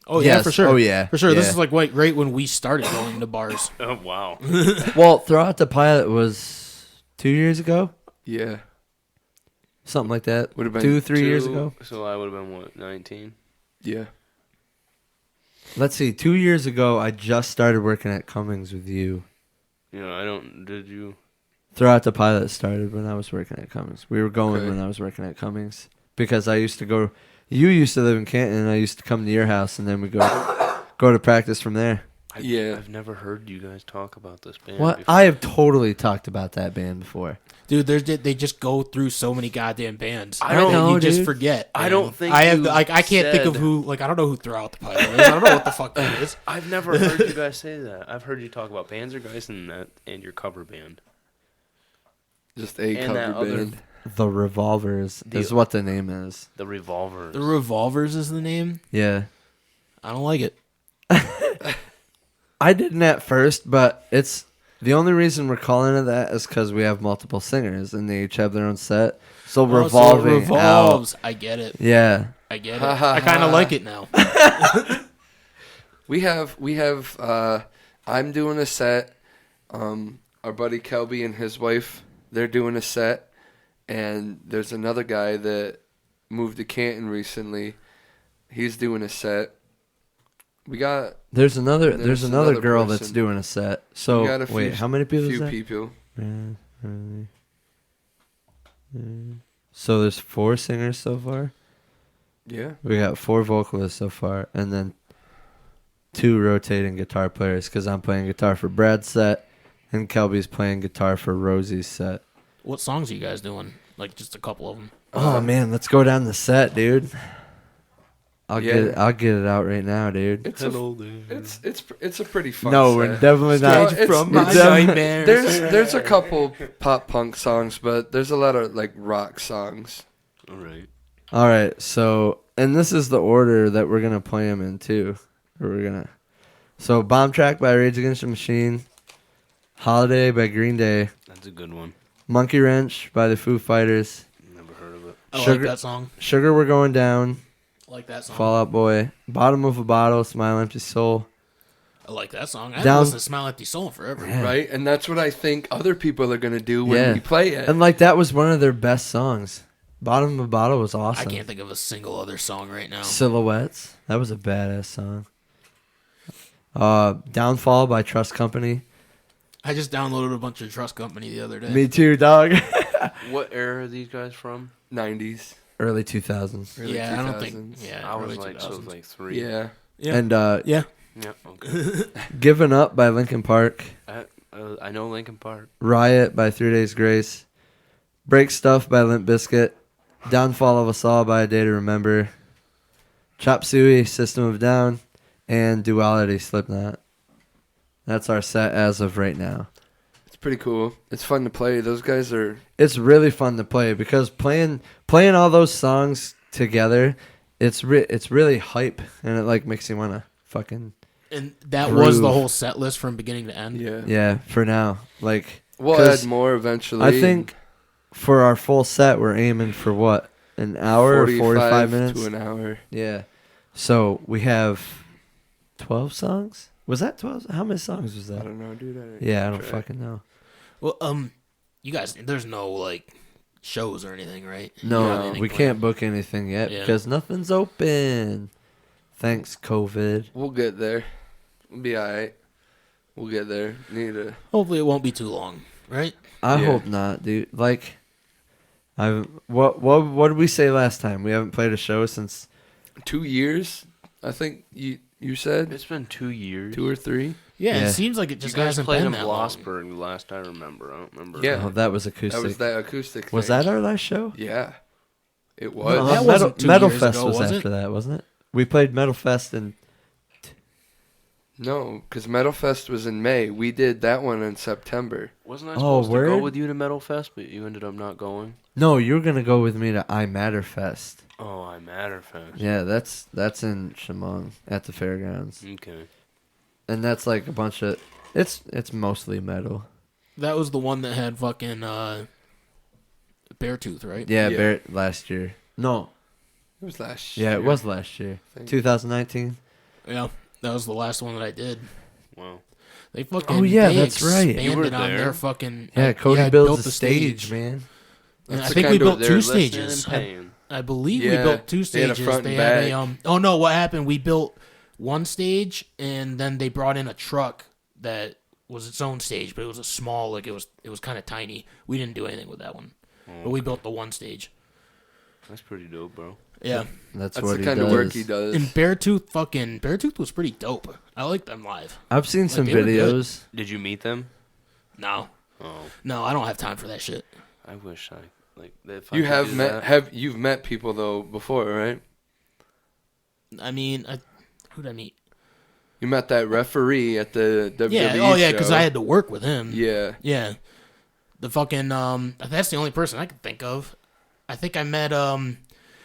Oh yeah, Yes. for sure. Oh, yeah. for sure. This Yeah. is like right when we started going to bars. Oh wow. Well, throughout the pilot was 2 years ago, Yeah. something like that. Would have been 2-3 years ago. So I would have been what, 19? Yeah. Let's see. 2 years ago, I just started working at Cummings with you. You know, I don't. Did you? Throughout the pilot started when I was working at Cummings. We were going Okay. when I was working at Cummings because I used to go. You used to live in Canton, and I used to come to your house, and then we go to practice from there. Yeah. I've never heard you guys talk about this band. What? Before. I have totally talked about that band before. Dude, they just go through so many goddamn bands. I don't that know, you just dude. forget. I man. don't think I have you like I can't think of said- who. Like I don't know who Throughout the Pilot is. I don't know what the fuck that is. I've never heard you guys say that. I've heard you talk about Panzergeist and your cover band. Just a And that cover other- band. The Revolvers is what the name is. The Revolvers. The Revolvers is the name. Yeah. I don't like it. I didn't at first, but it's the only reason we're calling it that is because we have multiple singers and they each have their own set. So Oh, so it revolving out. revolves. I get it. Yeah. I get it. I kind of like it now. We have I'm doing a set. Our buddy Kelby and his wife, they're doing a set. And there's another guy that moved to Canton recently. He's doing a set. We got There's another There's another another girl that's person. doing a set. we So got a wait, few, how many people is few that? people. So there's 4 singers so far. Yeah. We got 4 vocalists so far, and then 2 rotating guitar players because I'm playing guitar for Brad's set, and Kelby's playing guitar for Rosie's set. What songs are you guys doing? Like just a couple of them. Oh man, let's go down the set, dude. I'll Yeah. get it out right now, dude. It's it's a pretty fun No, set. we're definitely No, not. it's- from it's- nightmares. There's a couple pop punk songs, but there's a lot of like rock songs. All right. All right, so and this is the order that we're gonna play them in too. So Bomb Track by Rage Against the Machine, Holiday by Green Day, That's a good one. Monkey Wrench by the Foo Fighters, Never heard of it. I Sugar- like that song. Sugar We're Going Down, I like that song. Fall Out Boy, Bottom of a Bottle, Smile Empty Soul. I like that song. I Down- haven't listened to Smile Empty Soul in forever. Yeah. Right? And that's what I think other people are going to do when Yeah. we play it. And like that was one of their best songs. Bottom of a Bottle was I awesome. can't think of a single other song right now. Silhouettes, that was a badass song. Downfall by Trust Company. I just downloaded a bunch of Trust Company the other day. Me too, dog. What era are these guys from? 90s. Early 2000s. Early Yeah, I don't think. 2000s. Yeah, I was early like, so I was 2000s. like 3. Yeah. Yeah. And yeah. Yeah. Okay. Given Up by Linkin Park. I know Linkin Park. Riot by 3 Days Grace. Break Stuff by Limp Bizkit. Downfall of Us All by A Day to Remember. Chop Suey, System of a Down. And Duality, Slipknot. That's our set as of right now. pretty cool. It's fun to play. Those guys are. It's really fun to play because playing all those songs together, it's really hype, and it like makes you want to fucking. And that groove. was the whole set list from beginning to end. Yeah. Yeah, for now, like We'll 'cause add more eventually. I think for our full set, we're aiming for what, an hour or 45 minutes to an hour. Yeah, so we have 12 songs. Was that 12? How many songs was I that? don't know, dude. Yeah, I don't Try. fucking know. Well, you guys, there's no like shows or anything, right? You No, don't have anything we planned? can't book anything yet Yeah. because nothing's open. Thanks, COVID. We'll get there. We'll be alright. We'll get there. Need to. Hopefully, it won't be too long, right? I Yeah. hope not, dude. Like, what did we say last time? We haven't played a show since 2 years. I think you said It's been 2 years. 2 or 3. Yeah, Yeah. it seems like it You just guys hasn't played been in that long. Blossburg last I remember. I don't remember. Yeah. oh, that was acoustic. That was that acoustic. Was thing. that our last show? Yeah. It was. No, that Metal, wasn't 2 Metal years Fest ago, was was it? after that, wasn't it? We played Metal Fest in. No, because Metal Fest was in May. We did that one in September. Wasn't I Oh, supposed to go word? with you to Metal Fest, but you ended up not going? No, you were gonna go with me to I Matter Fest. Oh, I Matter Fest. Yeah, that's in Chemung at the fairgrounds, Okay. and that's like a bunch of. It's mostly metal. That was the one that had fucking Beartooth, right? Yeah, Yeah. Barrett last year. No, It was last yeah, year. it was last year, I think. 2019. Yeah, that was the last one that I did. Wow. They fucking Oh, yeah, they that's right. expanded You were on there. their fucking Yeah, Cody I built built the stage, man. And That's I the think we kind of- built they're two Listening stages. and paying. I believe we Yeah, built two they had a stages. front They and had back. a Oh no, what happened? We built one stage and then they brought in a truck that was its own stage, but it was a small, like it was kind of tiny. We didn't do anything with that one, but we built the one stage. That's pretty dope, bro. Yeah, That's That's what the he kind does. of work he does. and Beartooth was pretty dope. I like them live. I've seen some they were good. videos. Did you meet them? No, Oh, no, I don't have time for that shit. I wish I like. If I You could have do met that. you've met people though before, right? I mean, who'd I meet? You met that referee at the WWE Yeah, oh yeah, because show. I had to work with him. Yeah. Yeah. The fucking that's the only person I can think of. I think I met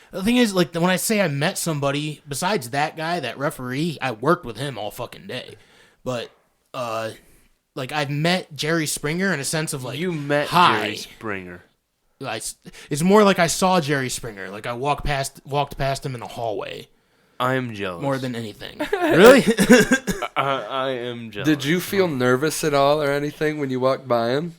the thing is, like, when I say I met somebody besides that guy, that referee, I worked with him all fucking day. But like, I've met Jerry Springer in a sense of like, You met hi. Jerry Springer. It's more like I saw Jerry Springer. Like I walked past him in a hallway I am jealous. more than anything. Really? I am jealous. Did you feel nervous at all or anything when you walked by him?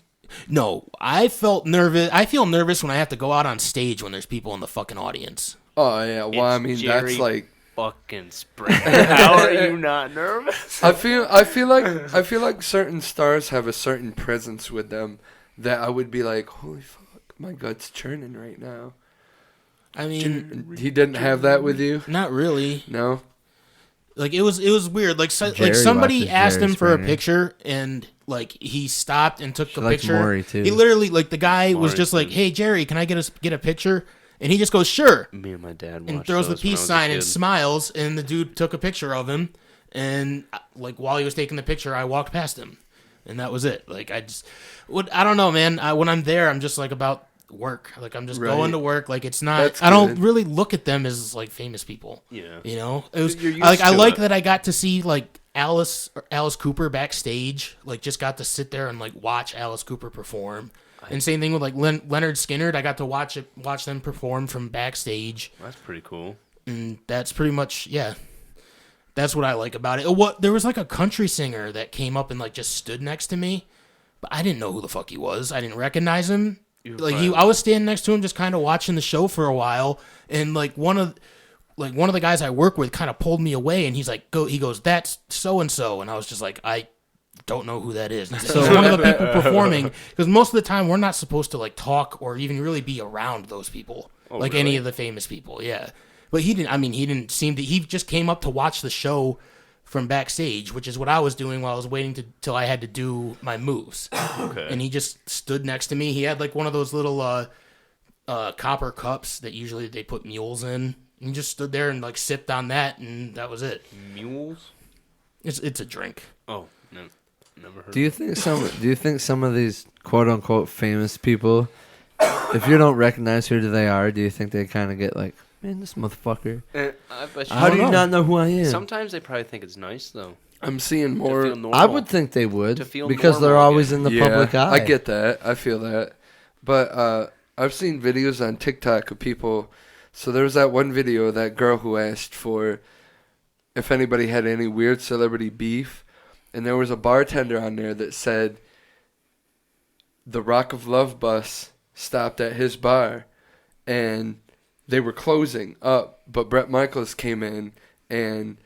No, I felt nervous. I feel nervous when I have to go out on stage when there's people in the fucking audience. Oh yeah. Well, I It's mean Jerry that's like fucking Springer. How are you not nervous? I feel like certain stars have a certain presence with them that I would be like, holy fuck, my gut's churning right now. I mean, He didn't have that with you? not really. No. Like it was weird. Like Jerry somebody watches asked Jerry him for a Springer. picture and like he stopped and took She the likes picture. Maury, too. He literally like the guy was Maury, just like, too. "Hey Jerry, can I get a picture?" And he just goes, "Sure," Me and my dad watched and throws the those when I peace was a sign and kid. smiles. And the dude took a picture of him. And like while he was taking the picture, I walked past him, and that was it. Like I don't know, man. When I'm there, I'm just like about work. Like I'm just Right. going to work. Like it's not. That's I don't good. really look at them as like famous people. Yeah. You know, it was You're used like I to like it. that I got to see like Alice Cooper backstage. Like just got to sit there and like watch Alice Cooper perform. And same thing with like Leonard Skinner. I got to watch them perform from backstage, That's pretty cool. and that's pretty much That's what I like about it. There was like a country singer that came up and like just stood next to me, but I didn't know who the fuck he was. I didn't recognize him. I was standing next to him, just kind of watching the show for a while, and like one of the guys I work with kind of pulled me away, and he's like, he goes, "That's so and so," and I was just like, I don't know who that is. And he's like, "He's one of the people performing," because most of the time we're not supposed to like talk or even really be around those people, like any really? of the famous people. Yeah, but he didn't. I mean, he didn't seem to. He just came up to watch the show from backstage, which is what I was doing while I was waiting till I had to do my moves. Okay. And he just stood next to me. He had like one of those little copper cups that usually they put mules in. And he just stood there and like sipped on that, and that was it. Mules? It's a drink. Oh, no. Never heard. Do you think some of these quote unquote famous people, if you don't recognize who they are, do you think they kind of get like, man, this motherfucker? I bet How do you know. not know who I am? Sometimes they probably think it's nice though. I'm seeing To more. feel normal. I would think they would To feel because they're normal always again. in the public eye. I get that. I feel that. But I've seen videos on TikTok of people. So there was that one video of that girl who asked for if anybody had any weird celebrity beef. And there was a bartender on there that said the Rock of Love bus stopped at his bar. And they were closing up. But Bret Michaels came in and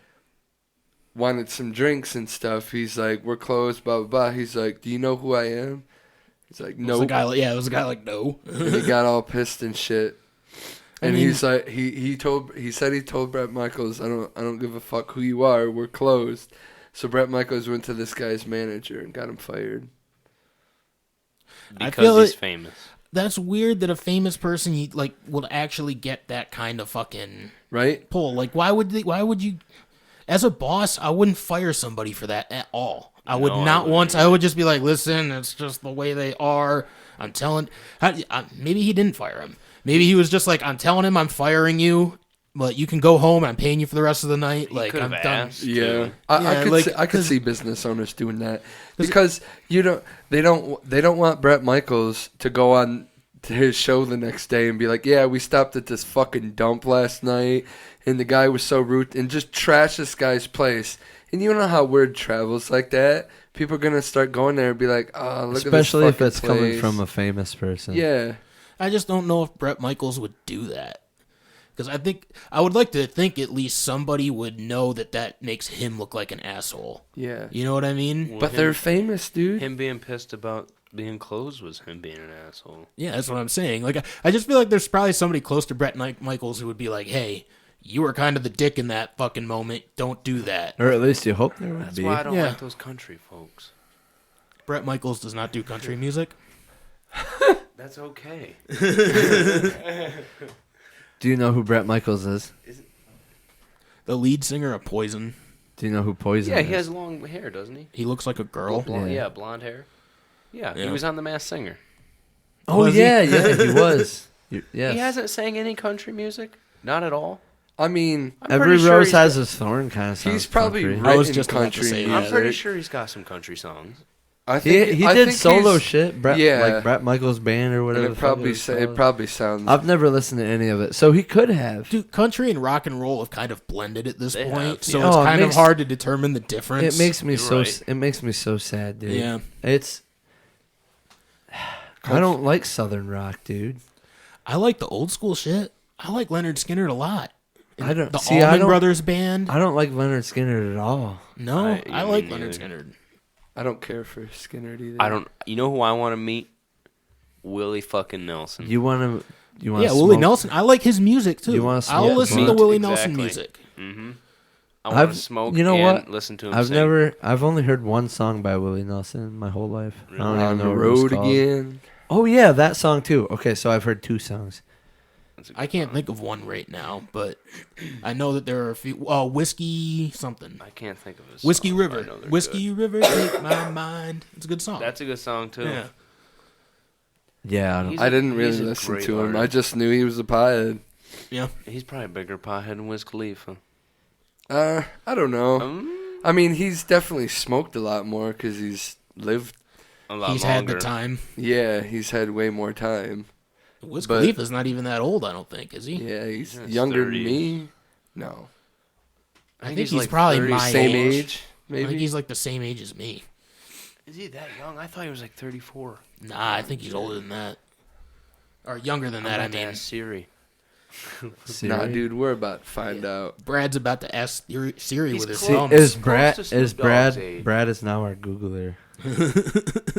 wanted some drinks and stuff. He's like, we're closed, blah, blah, blah. He's like, do you know who I am? He's like, no. It was a guy like, no. And he got all pissed and shit. And he's like, he said he told Bret Michaels, I don't give a fuck who you are. We're closed. So Bret Michaels went to this guy's manager and got him fired. Because he's famous. That's weird that a famous person would actually get that kind of fucking Right? pull. Like, why would you? As a boss, I wouldn't fire somebody for that at all. I would No, I not wouldn't once. either. I would just be like, listen, it's just the way they are. I'm telling. Maybe he didn't fire him. Maybe he was just like, I'm telling him I'm firing you, but you can go home. I'm paying you for the rest of the night. He Like, could I'm have done. asked. Yeah. too. I could see business owners doing that. Because they don't want Bret Michaels to go on to his show the next day and be like, yeah, we stopped at this fucking dump last night and the guy was so rude, and just trash this guy's place. And you know how word travels like that? People are going to start going there and be like, oh, look Especially at if this it's fucking coming place. from a famous person. Yeah. I just don't know if Bret Michaels would do that. Because I would like to think at least somebody would know that makes him look like an asshole. Yeah. You know what I mean? Well, But they're famous, dude. Him being pissed about being closed was him being an asshole. Yeah, that's what I'm saying. Like, I just feel like there's probably somebody close to Bret Michaels who would be like, hey, you were kind of the dick in that fucking moment. Don't do that. Or at least you hope there would That's be. why I don't Yeah. like those country folks. Bret Michaels does not do country music. That's okay. Do you know who Bret Michaels is? The lead singer of Poison. Do you know who Poison Yeah, is? he has long hair, doesn't he? He looks like a girl. Blonde, Yeah. yeah, blonde hair. Yeah, Yeah. he was on The Masked Singer. Oh, Was he? yeah, he was. Yes. He hasn't sang any country music. Not at all. I mean, I'm Every pretty sure rose he's has its thorn kind of sounds he's probably country. written I was just about to country say that. music. I'm pretty sure he's got some country songs. I think He I did think solo he's- shit, yeah. like Bret Michaels Band or And whatever. it the fuck probably was it called. probably sounds. I've never listened to any of it, so he could have. Dude, country and rock and roll have kind of blended at this They point, have, so yeah. it's Oh, it kind of makes- hard to determine the difference. It makes me You're so. right. It makes me so sad, dude. Yeah. It's. I don't like Southern rock, dude. I like the old school shit. I like Leonard Skinner a lot. I don't The see. I Allman don't. Brothers Band. I don't like Leonard Skinner at all. No, I- I me like neither. Leonard Skinner. I don't care for Skinner either. I don't. You know who I want to meet? Willie fucking Nelson. You want to? You want? Yeah, Willie Nelson. I like his music too. You wanna I'll smoke listen to blunt? Willie Nelson Exactly. music. Mm-hmm. I want I've- to smoke. you know and what? Listen to him. I've sing. never. I've only heard one song by Willie Nelson in my whole life. I don't Really? even On know the what it was road called. again. Oh yeah, that song too. Okay, so I've heard two songs. That's a good I can't song. think of one right now, but I know that there are a few. Whiskey something. I can't think of his. Whiskey song, but I River. know they're Whiskey River, take my mind. It's a good song. That's a good song too. yeah. Yeah, I don't. He's I didn't he's really a listen great to him. I artist. just knew he was a pothead. Yeah. He's probably a bigger pothead than Wiz Khalifa. I don't know. Um, I mean, he's definitely smoked a lot more because he's lived. a lot He's longer. had the time. Yeah, he's had way more time. Wiz But- Khalifa's not even that old, I don't think, is he? Yeah, he's in his younger 30s. than me. No, I think he's probably 30. my same age. age, I think maybe. he's like the same age as me. Is he that young? I thought he was like 34. Nah, I think he's older than that. Or younger than that, I I'm about to mean. ask Siri. Siri? Nah, dude, we're about to find out. Brad's about to ask Siri He's with his close. See, thumbs. is Close Brad? to Snoop Is Dogg's Brad? age. Brad is now our Googler.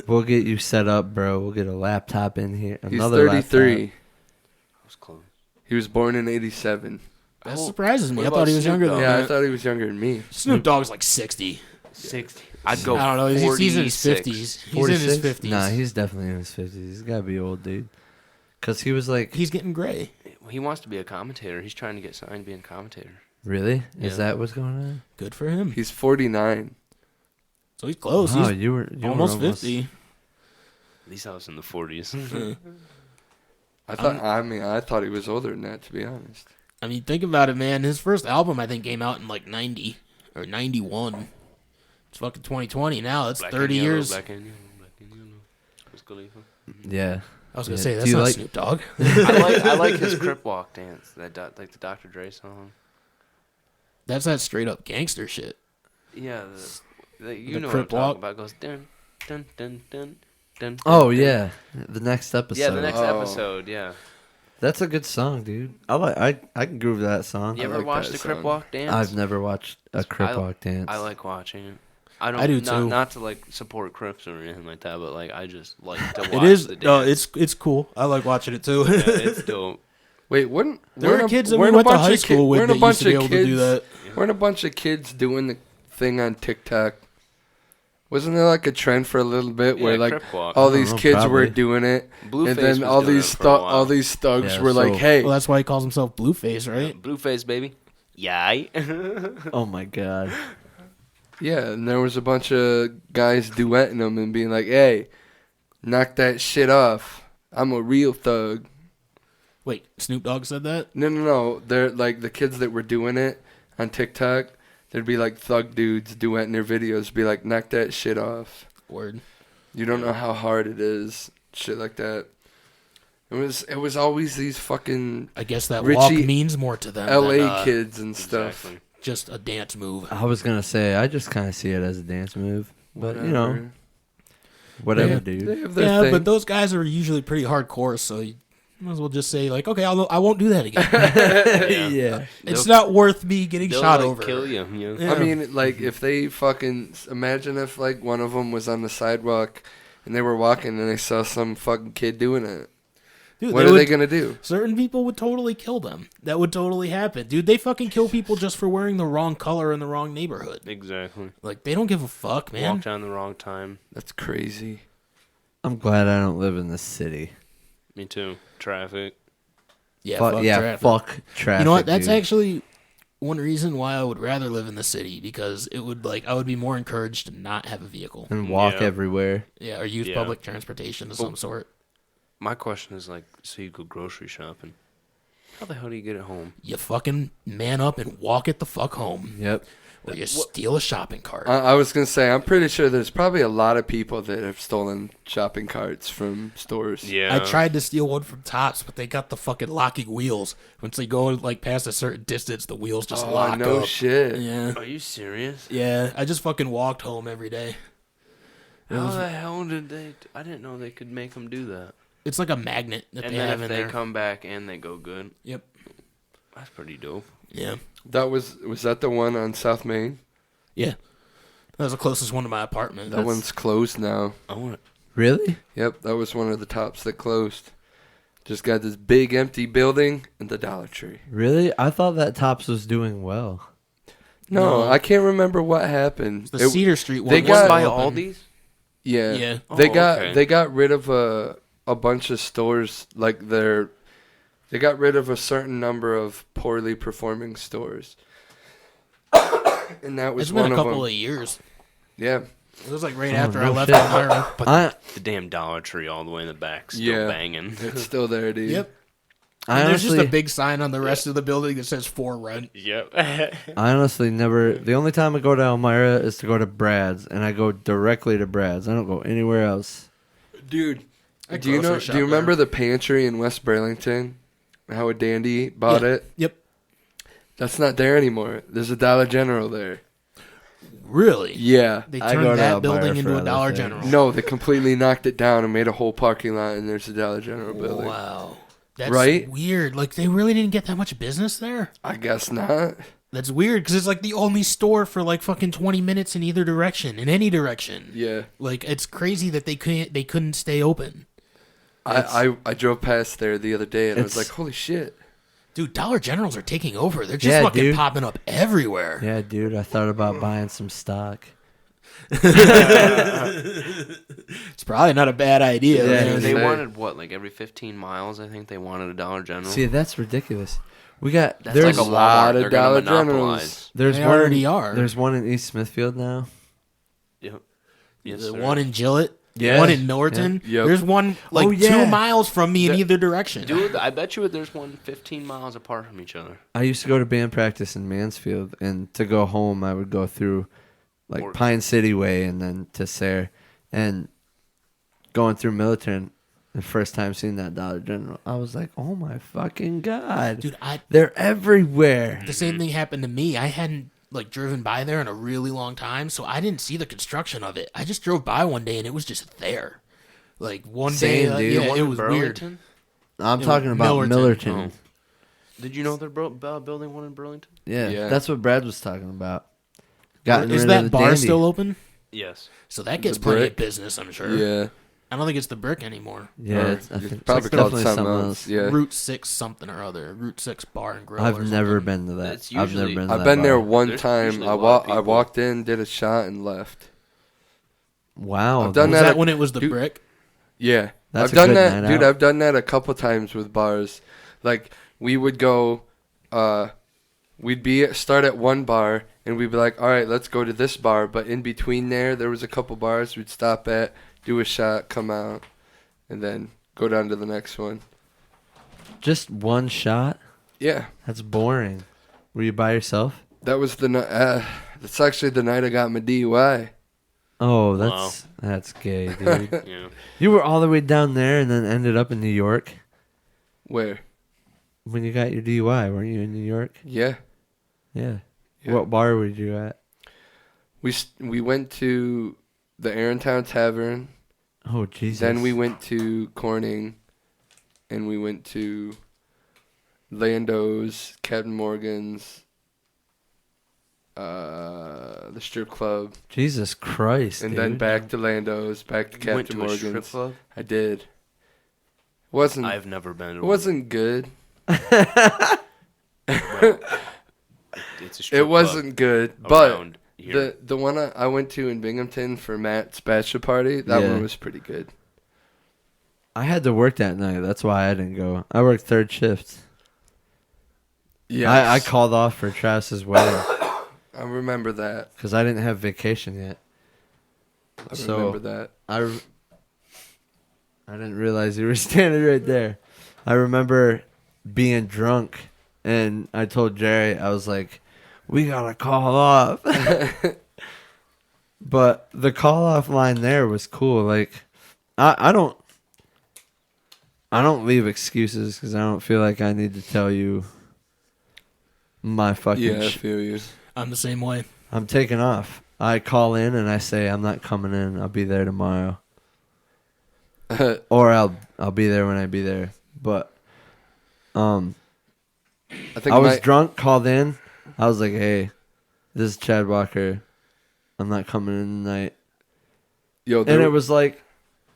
We'll get you set up, bro. We'll get a laptop in here. He's Another 33. laptop. I was close. He was born in '87. That Oh, surprises me. what I thought about he was Snoop younger Dogg? than Yeah, I that. thought he was younger than me. Snoop Dogg's like 60. 60. I'd go. I don't know. He's in his 46. 50s. He's in his 46? 50s. Nah, he's definitely in his 50s. He's got to be old, dude. Because he was like, He's getting gray. He wants to be a commentator. He's trying to get signed to be a commentator. really? Is Yeah. that what's going on? Good for him. He's 49. So he's close. Wow, He's you were almost 50. At least I was in the 40s. I thought he was older than that, to be honest. I mean, think about it, man. His first album, I think, came out in like 90 or 91. It's fucking 2020 now. That's Black 30 and yellow, years. Black and yellow, black and yellow. Wiz Khalifa. Yeah. I was going to Yeah. say, Do that's you not like- Snoop Dogg. I like his Crip Walk dance. Like the Dr. Dre song. That's that straight up gangster shit. Yeah, you The know what I'm Crip talking Walk? about. It goes dun dun dun dun dun. Oh dun. yeah, the next episode. Yeah, the next Oh. episode. Yeah. That's a good song, dude. I can groove to that song. You ever like watched that the Crip song. Walk dance? I've never watched a Crip Walk dance. I like watching it. I don't. I do, not, too. Not to like support Crips or anything like that, but like I just like to watch It is. the dance. No, it's cool. I like watching it too. Yeah, it's dope. Wait, There are kids that we went to high school with that used to be able to do that. Weren't a bunch of kids doing the thing on TikTok? Wasn't there like a trend for a little bit where Yeah, like Crip Walk. all I don't these know, kids were probably. doing it, Blueface and then was all doing these it for a while. all these thugs Yeah, were like, so- "Hey, Well, that's why he calls himself Blueface, right? Blueface, baby. Yay. Oh my god. yeah," and there was a bunch of guys duetting them and being like, "Hey, knock that shit off. I'm a real thug." Wait, Snoop Dogg said that? No. They're like the kids that were doing it on TikTok. There'd be like thug dudes duetting their videos, be like, "Knock that shit off. Word. You don't know how hard it is." Shit like that. It was always these fucking I guess that Richie- walk means more to them LA than kids and stuff. Exactly. just a dance move. I was gonna say I just kind of see it as a dance move, but you know, whatever, Yeah. They dude. have their Yeah, thing. but those guys are usually pretty hardcore, so you might as well just say like, okay, I won't do that again. Yeah. It's not worth me getting They'll shot like, over. kill you. You know? Yeah. I mean, like, if they fucking... Imagine if, like, one of them was on the sidewalk and they were walking and they saw some fucking kid doing it. Dude, What are they going to do? Certain people would totally kill them. That would totally happen. Dude, they fucking kill people just for wearing the wrong color in the wrong neighborhood. Exactly. Like, they don't give a fuck, man. Walk down the wrong time. That's crazy. I'm glad I don't live in this city. Me too. Traffic. Yeah, fuck, fuck yeah, traffic. fuck traffic. You know what? That's dude. actually one reason why I would rather live in the city, because it would I would be more encouraged to not have a vehicle. And walk Yeah. everywhere. Yeah, or use Yeah. public transportation of some sort. My question is like, so you go grocery shopping. How the hell do you get it home? You fucking man up and walk it the fuck home. Yep. Or you steal a shopping cart. I was going to say, I'm pretty sure there's probably a lot of people that have stolen shopping carts from stores. Yeah. I tried to steal one from Tops, but they got the fucking locking wheels. Once they go like past a certain distance, the wheels just lock no up. shit. Yeah. Are you serious? Yeah, I just fucking walked home every day. How the hell did they? I didn't know they could make them do that. It's like a magnet that And they then have if in they there. come back and they go good, Yep. that's pretty dope. Yeah. That was that the one on South Main? Yeah. That was the closest one to my apartment. That one's closed now. I want Really? Yep, that was one of the Tops that closed. Just got this big empty building and the Dollar Tree. Really? I thought that Tops was doing well. No, No. I can't remember what happened. the Cedar Street one. they was got- by open. Aldi's. Yeah. Yeah. They Oh, got okay. they got rid of a bunch of stores like they got rid of a certain number of poorly performing stores. And that was It's been one a of couple them. of years. Yeah. It was like right Oh, after no I left shit. Elmira. I The damn Dollar Tree all the way in the back, still Yeah. banging. It's still there, dude. Yep. I And there's just honestly, a big sign on the rest of the building that says for rent. Yep. I honestly never. The only time I go to Elmira is to go to Brad's, and I go directly to Brad's. I don't go anywhere else. Dude, I do you grocery know? shop Do you remember there. the pantry in West Burlington? How a dandy bought Yeah. it? Yep. That's not there anymore. There's a Dollar General there. Really? Yeah. They I go turned to that Elmira building for into a other Dollar things. General. No, they completely knocked it down and made a whole parking lot, and there's a Dollar General building. Wow. That's Right? weird. Like, they really didn't get that much business there? I guess not. That's weird, because it's like the only store for like fucking 20 minutes in either direction, in any direction. Yeah. Like, it's crazy that they couldn't stay open. I drove past there the other day, and I was It's- like, holy shit. Dude, Dollar Generals are taking over. They're just Yeah, fucking dude. popping up everywhere. Yeah, dude. I thought about buying some stock. It's probably not a bad idea. Yeah, man. They Say. wanted what, like every 15 miles? I think they wanted a Dollar General. See, that's ridiculous. We got That's there's like a lot Walmart. of They're gonna Dollar monopolize. Generals. there's They one already are. There's one in East Smithfield now. Yep. Yes, the sir. one in Gillette, Yeah. one in Norton. Yeah. Yep. There's one like Oh, yeah. 2 miles from me in That- either direction. Dude, I bet you there's one 15 miles apart from each other. I used to go to band practice in Mansfield, and to go home, I would go through like Or- Pine City Way and then to Sayre, and going through Milton. The first time seeing that Dollar General, I was like, "Oh my fucking god, Dude, they're everywhere!" the same thing happened to me. I hadn't like driven by there in a really long time, so I didn't see the construction of it. I just drove by one day and it was just there. Like one Same, day, dude. yeah, One it in was weird. Burlington? I'm It talking was about Millerton. Millerton. Oh. Did you know they're building one in Burlington? Yeah, Yeah. that's what Brad was talking about. Gotten Is rid that of the bar dandy. still open? Yes. So that gets The plenty Brick? of business, I'm sure. Yeah. I don't think it's the Brick anymore. Yeah, Or it's, I it's think probably it's called definitely something else. Yeah. Route 6 something or other. Route 6 Bar and Grill. or I've never something. been to that. It's I've never usually- been. To I've that been there bar. one There's time. usually a I lot of I people. walked in, did a shot, and left. Wow, I've done Was that that a- when it was the dude, Brick? Yeah, That's I've a done good that, night dude. out. I've done that a couple times with bars. Like we would go, we'd start at one bar and we'd be like, all right, let's go to this bar. But in between there was a couple bars we'd stop at, do a shot, come out, and then go down to the next one. Just one shot. Yeah, That's boring. Were you by yourself? that was the night. That's actually the night I got my DUI. Oh, Wow. that's gay, dude. Yeah. You were all the way down there and then ended up in New York Where? when you got your DUI. Weren't you in New York? Yeah, Yeah. Yeah. What bar were you at? we went to the Aaren Tavern. Oh, Jesus. Then we went to Corning, and we went to Lando's, Captain Morgan's, the strip club, Jesus Christ, and dude. then back to Lando's, back to You went Captain to a strip Morgan's. club? I did. Wasn't I've never been to it wasn't good. It's a strip It wasn't good, club but around here. the one I went to in Binghamton for Matt's bachelor party, that Yeah. one was pretty good. I had to work that night. That's why I didn't go. I worked third shift. Yeah, I called off for Travis's wedding I remember that. because I didn't have vacation yet. I So- remember that. I didn't realize you were standing right there. I remember being drunk, and I told Jerry, I was like, we gotta call off. But the call off line there was cool. Like, I don't leave excuses because I don't feel like I need to tell you my fucking Yeah, I feel you. I'm the same way. I'm taking off. I call in and I say I'm not coming in. I'll be there tomorrow. Or I'll be there when I be there. But I think I was drunk, called in. I was like, "Hey, this is Chad Walker. I'm not coming in tonight." yo, And it was like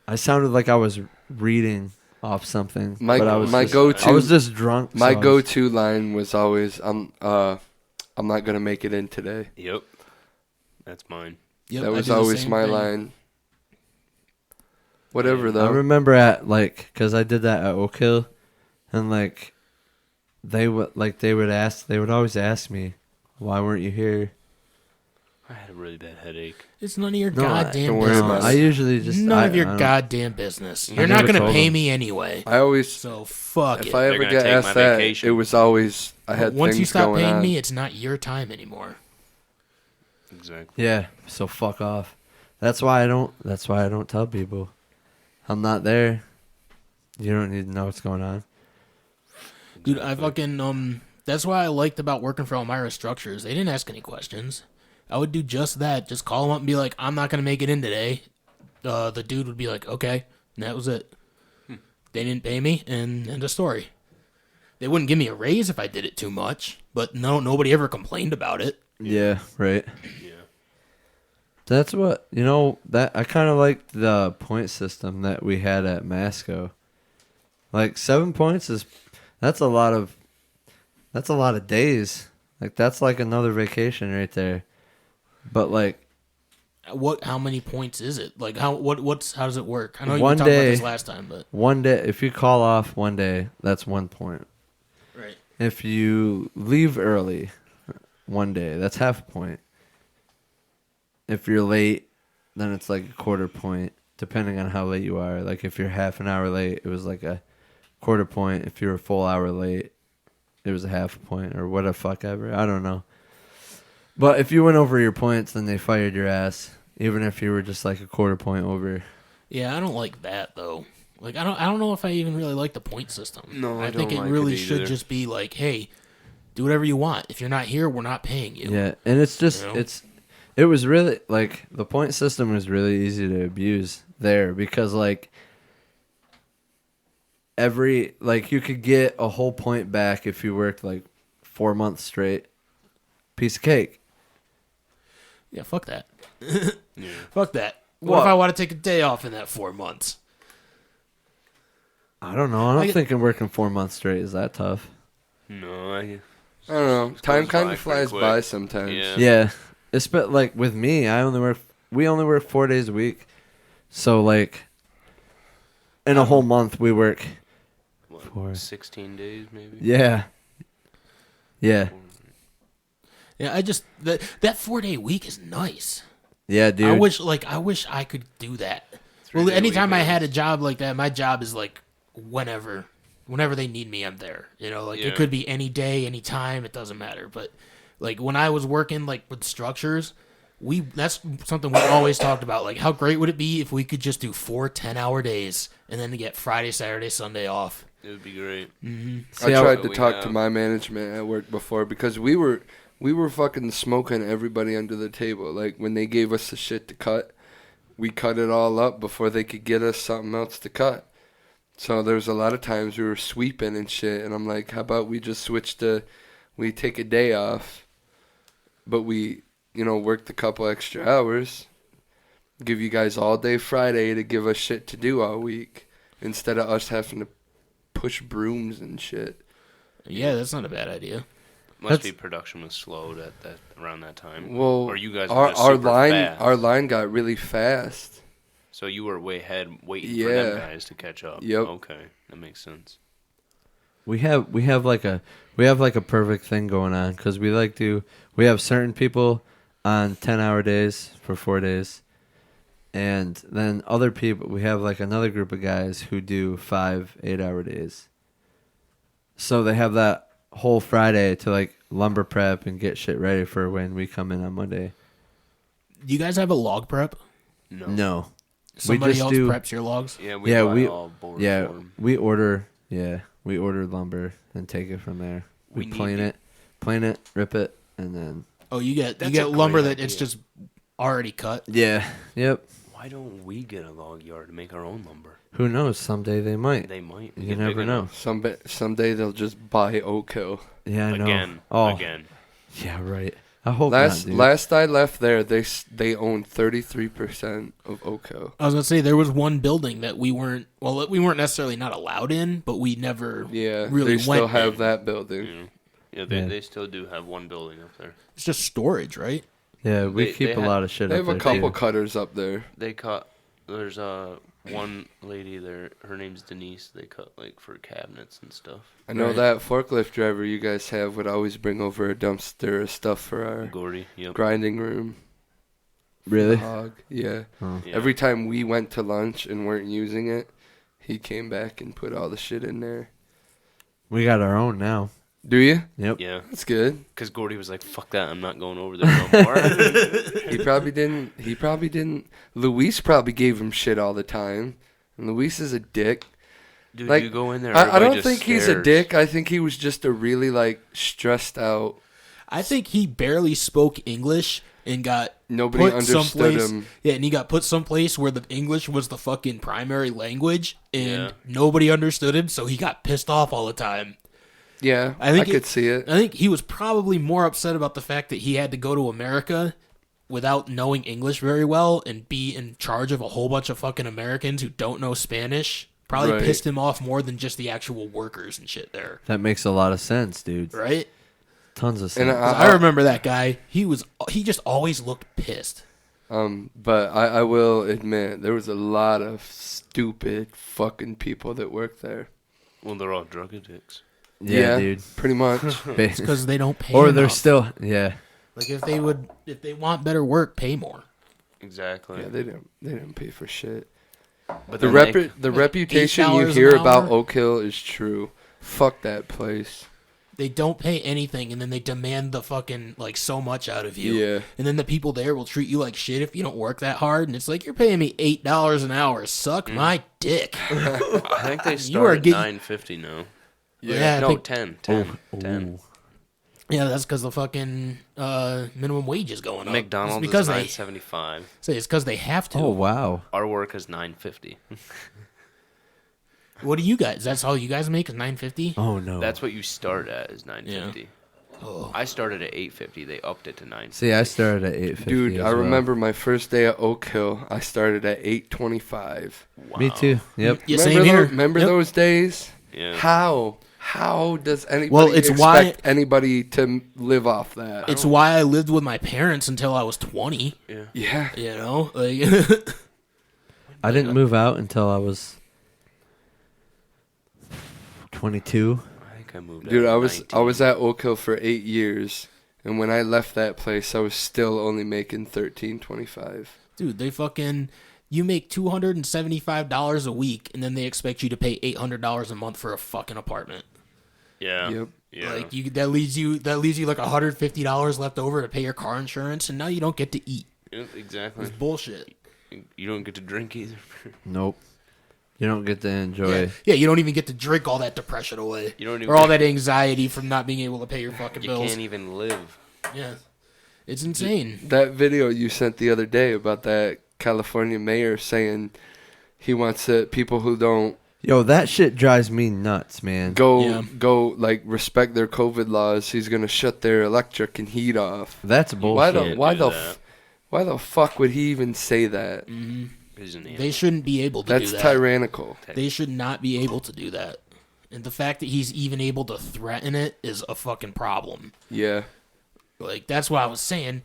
I sounded like I was reading off something. My- but I was my just, go-to- I was just drunk. my so I was- go-to line was always, I'm not gonna make it in today. Yep. That's mine. Yep, That I was do the always same my thing. line. Whatever I though. remember at like, cause I did that at Oak Hill, and like, they would always ask me, "Why weren't you here?" I had a really bad headache. It's none of your No, goddamn don't worry business. about it. I usually just None of I your don't- goddamn business. I You're never not gonna told pay them. me anyway. I always, So fuck if it. I They're ever gonna get take asked my that, vacation. it was always I had Once things you stop going paying on. me, it's not your time anymore. Exactly. Yeah, so fuck off. That's why I don't tell people. I'm not there. You don't need to know what's going on. Dude, I fucking that's what I liked about working for Elmira Structures. They didn't ask any questions. I would do just that. Just call them up and be like, I'm not gonna make it in today. The dude would be like, okay, and that was it. They didn't pay me, and end of story. They wouldn't give me a raise if I did it too much, but nobody ever complained about it. Yeah, right. Yeah. That's what that I kind of liked the point system that we had at Masco. Like 7 points that's a lot of days. Like that's like another vacation right there. But like How many points is it? Like how does it work? I know you One talked about day- this last time, but one day, if you call off one day, that's 1 point. right. If you leave early, one day, that's half a point. If you're late, then it's like a quarter point, depending on how late you are. Like if you're half an hour late, it was like a quarter point. If you're a full hour late, it was a half a point or what the fuck ever. I don't know. But if you went over your points, then they fired your ass, even if you were just like a quarter point over. Yeah, I don't like that though. Like I don't know if I even really like the point system. No, I think don't it like really it should either. just be like, hey, do whatever you want. If you're not here, we're not paying you. Yeah, and it's just You know? it was really like the point system was really easy to abuse there because like you could get a whole point back if you worked like 4 months straight. Piece of cake. Yeah, fuck that. Yeah. Fuck that. What What? if I want to take a day off in that 4 months? I don't know. I don't I- think working 4 months straight is that tough. No, I I don't know. It Time goes kind by of pretty flies quick. by sometimes. Yeah. Yeah, it's but like with me, we only work 4 days a week, so like in a whole month we work. what, Four. 16 days maybe. Yeah, yeah, Yeah, I just that 4 day week is nice. yeah, dude. I wish I could do that. Well, 3-day anytime I weekends. had a job like that, my job is like whenever they need me, I'm there. You know, like Yeah. it could be any day, any time, it doesn't matter. But like when I was working like with structures, that's something we always talked about. Like how great would it be if we could just do 4 10-hour days and then to get Friday, Saturday, Sunday off? It would be great. See, I tried to we talk to have- my management at work before because we were fucking smoking everybody under the table. Like when they gave us the shit to cut, we cut it all up before they could get us something else to cut. So there was a lot of times we were sweeping and shit, and I'm like, how about we just we take a day off, but we, worked a couple extra hours, give you guys all day Friday to give us shit to do all week, instead of us having to push brooms and shit. Yeah, that's not a bad idea. Must That's- be production was slowed at that around that time. Well, or you guys were our just our super line fast. our line got really fast. So you were way ahead waiting for Yeah. them guys to catch up. Yep. Okay, that makes sense. we have like a perfect thing going on because we have certain people on 10-hour days for 4 days, and then other people we have like another group of guys who do 5 8-hour days. So they have that whole Friday to like lumber prep and get shit ready for when we come in on Monday. Do you guys have a log prep? No. Somebody just else do- preps your logs? Yeah, we Yeah, buy we- all board Yeah, for 'em. we order lumber and take it from there. We We need plane it, rip it, and then Oh, you get That's a lumber great that it's idea. just already cut. yep. Why don't we get a log yard to make our own lumber? Who knows? Someday they might. They might. You get never big know. enough. Someday they'll just buy Oak Hill. Yeah, I know. Again. Oh, Again. yeah, right. I hope Last not, dude. last I left there, they own 33% of Oak Hill. I was gonna say there was one building that we weren't necessarily not allowed in, but we never Yeah, really they still went have in. that building. Yeah, they still do have one building up there. It's just storage, right? Yeah, we They- keep they a ha- lot of shit They up have a there couple too. cutters up there. They cut. There's one lady there. Her name's Denise. They cut like for cabinets and stuff. I know Right. that forklift driver you guys have would always bring over a dumpster of stuff for our Gordy. Yep. grinding room. Really? Hog. Yeah. Oh. Yeah. Every time we went to lunch and weren't using it, he came back and put all the shit in there. We got our own now. Do you? Yep. Yeah, That's good. because Gordy was like, "Fuck that! I'm not going over there no more." He probably didn't. Luis probably gave him shit all the time. And Luis is a dick. Dude, Like, you go in there. I everybody don't just think he's a stares. dick. I think he was just a really stressed out. I think he barely spoke English and got Nobody put understood someplace. him. Yeah, and he got put someplace where the English was the fucking primary language, and Yeah. nobody understood him, so he got pissed off all the time. Yeah, I think I could see it. I think he was probably more upset about the fact that he had to go to America without knowing English very well and be in charge of a whole bunch of fucking Americans who don't know Spanish. Probably Right. pissed him off more than just the actual workers and shit there, That makes a lot of sense, dude. right? Tons of And sense. 'Cause I remember that guy. He just always looked pissed. But I will admit there was a lot of stupid fucking people that worked there. Well, they're all drug addicts. yeah, dude. pretty much. It's because they don't pay. Or they're enough. still, yeah. Like if they want better work, pay more. Exactly. Yeah, they didn't pay for shit. But The then the reputation you $8 hear an about hour? Oak Hill is true. Fuck that place. They don't pay anything, and then they demand the fucking, like, so much out of you. Yeah. And then the people there will treat you like shit if you don't work that hard. And it's like, you're paying me $8 an hour. Suck my dick. I think they You are start at getting- $9.50 now. Yeah, I No, think- 10. Ooh. 10. Yeah, that's because the fucking minimum wage is going up. McDonald's it's because is they $9.75. say it's because they have to. Oh wow. Our work is $9.50. What do you guys? That's all you guys make is $9.50. Oh no. That's what you start at is $9.50. Oh. I started at $8.50. They upped it to $9.50. See, I started at 8:50. Dude, as I well. remember my first day at Oak Hill. I started at 8:25. Me too. Yep. Yeah, remember same here. Remember Yep. those days? Yeah. How does anybody Well, it's expect anybody to live off that? It's why I lived with my parents until I was 20. Yeah. Yeah. You know, like I didn't move out until I was 22. I think I moved Dude, out I at was at Oak Hill for 8 years, and when I left that place, I was still only making $13.25. dude, they fucking you make $275 a week, and then they expect you to pay $800 a month for a fucking apartment. Yeah. Yep. Yeah. Like that leaves you like $150 left over to pay your car insurance, and now you don't get to eat. Yep, exactly. It's bullshit. You don't get to drink either. Nope. You don't get to enjoy. Yeah, you don't even get to drink all that depression away, You don't even or all that anxiety from not being able to pay your fucking You bills. can't even live. Yeah, it's insane. That video you sent the other day about that California mayor saying he wants people who don't Yo, that shit drives me nuts, man. go like respect their COVID laws. He's gonna shut their electric and heat off. That's bullshit. Why the fuck would he even say that? He's an They shouldn't be able to That's do that. tyrannical. They should not be able to do that. And the fact that he's even able to threaten it is a fucking problem. Yeah. Like, that's what I was saying.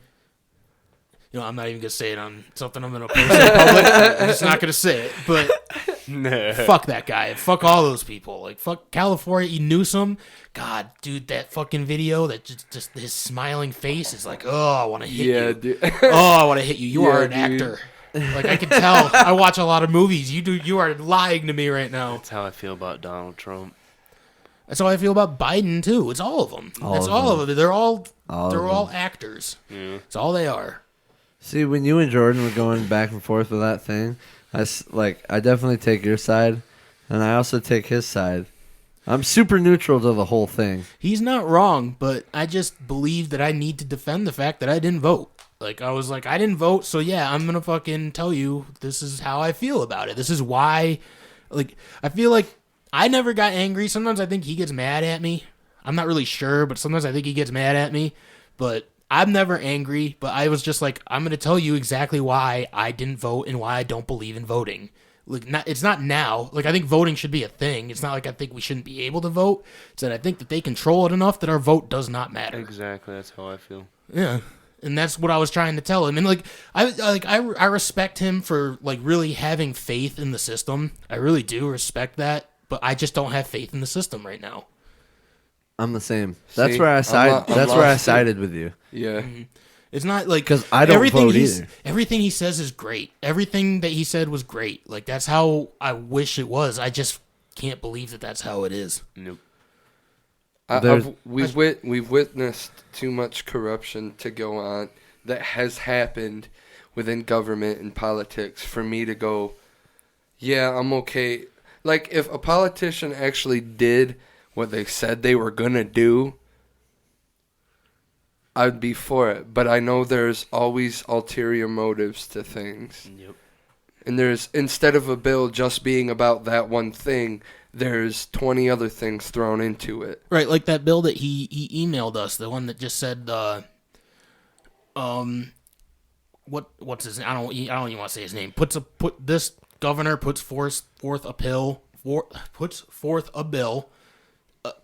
You know, I'm not even going to say it on something I'm going to post in public. I'm just not going to say it. But fuck that guy. Fuck all those people. Like, fuck California Newsom. God, dude, that fucking video, that just his smiling face is like, oh, I want to hit you. Dude. Oh, I want to hit you. You are an Yeah, dude. actor. Like, I can tell. I watch a lot of movies. You are lying to me right now. That's how I feel about Donald Trump. That's how I feel about Biden too. It's all of them. That's all of them. They're all actors. Yeah. It's all they are. See, when you and Jordan were going back and forth with that thing, I definitely take your side, and I also take his side. I'm super neutral to the whole thing. He's not wrong, but I just believe that I need to defend the fact that I didn't vote. Like, I was like, I didn't vote, so yeah, I'm gonna fucking tell you this is how I feel about it. This is why, like, I feel like I never got angry. Sometimes I think he gets mad at me. I'm not really sure, but sometimes I think he gets mad at me. But I'm never angry, but I was just like, I'm gonna tell you exactly why I didn't vote and why I don't believe in voting. Like, it's not now. Like, I think voting should be a thing. It's not like I think we shouldn't be able to vote. It's that I think that they control it enough that our vote does not matter. Exactly. That's how I feel. Yeah. And that's what I was trying to tell him. And like I respect him for like really having faith in the system. I really do respect that, but I just don't have faith in the system right now. I'm the same. That's See, where I I'm That's where I lost too. sided with you. Yeah. It's not like 'Cause I don't vote either. Everything he says is great. Everything that he said was great. Like, that's how I wish it was. I just can't believe that that's how it is. Nope. We've witnessed too much corruption to go on that has happened within government and politics for me to go, yeah, I'm okay. Like, if a politician actually did what they said they were going to do, I'd be for it. But I know there's always ulterior motives to things. Yep. And there's, instead of a bill just being about that one thing, there's 20 other things thrown into it. Right, like that bill that he emailed us, the one that just said what's his name? I don't even want to say his name. This governor puts forth a bill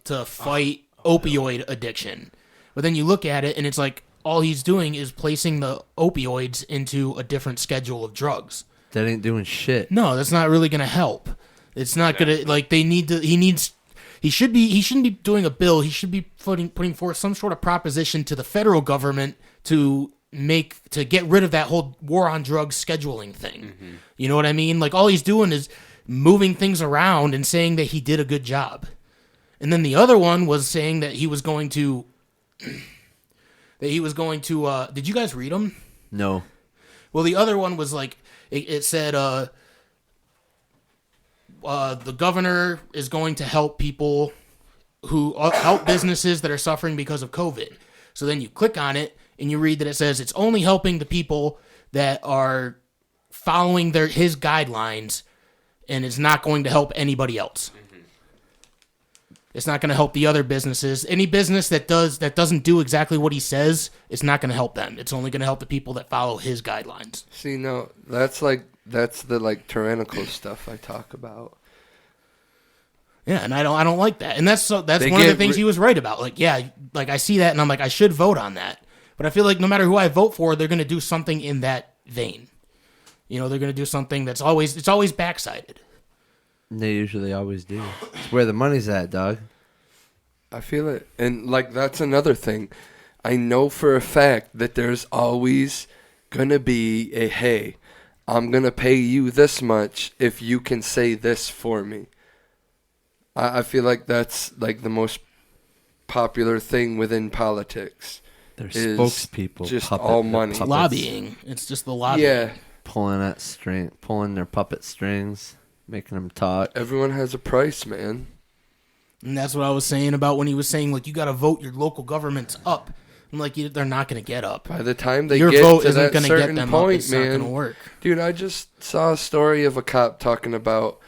to fight opioid addiction. But then you look at it and it's like all he's doing is placing the opioids into a different schedule of drugs. That ain't doing shit. No, that's not really going to help. It's not going to, like, he shouldn't be doing a bill. He should be putting forth some sort of proposition to the federal government to get rid of that whole war on drugs scheduling thing. You know what I mean? Like, all he's doing is moving things around and saying that he did a good job. And then the other one was saying that he was going to did you guys read them? No. Well, the other one was like, it said, the governor is going to help people help businesses that are suffering because of COVID. So then you click on it and you read that it says it's only helping the people that are following his guidelines, and it's not going to help anybody else. It's not going to help the other businesses. Any business that doesn't do exactly what he says, it's not going to help them. It's only going to help the people that follow his guidelines. See, no, that's the like tyrannical stuff I talk about. Yeah, and I don't like that. And that's one of the things he was right about. Like, yeah, like I see that and I'm like, I should vote on that. But I feel like no matter who I vote for, they're going to do something in that vein. You know, they're going to do something it's always backsided. They usually always do. It's where the money's at, dog. I feel it. And, like, that's another thing. I know for a fact that there's always going to be hey, I'm going to pay you this much if you can say this for me. I feel like that's, like, the most popular thing within politics. They're spokespeople. Just all money. Puppets. Lobbying. It's just the lobbying. Yeah. Pulling their puppet strings. Making them talk. Everyone has a price, man. And that's what I was saying about when he was saying, like, you got to vote your local governments up. I'm like, they're not going to get up. By the time they your get vote to isn't that gonna get certain them point, up. It's man, not going to work. Dude, I just saw a story of a cop talking about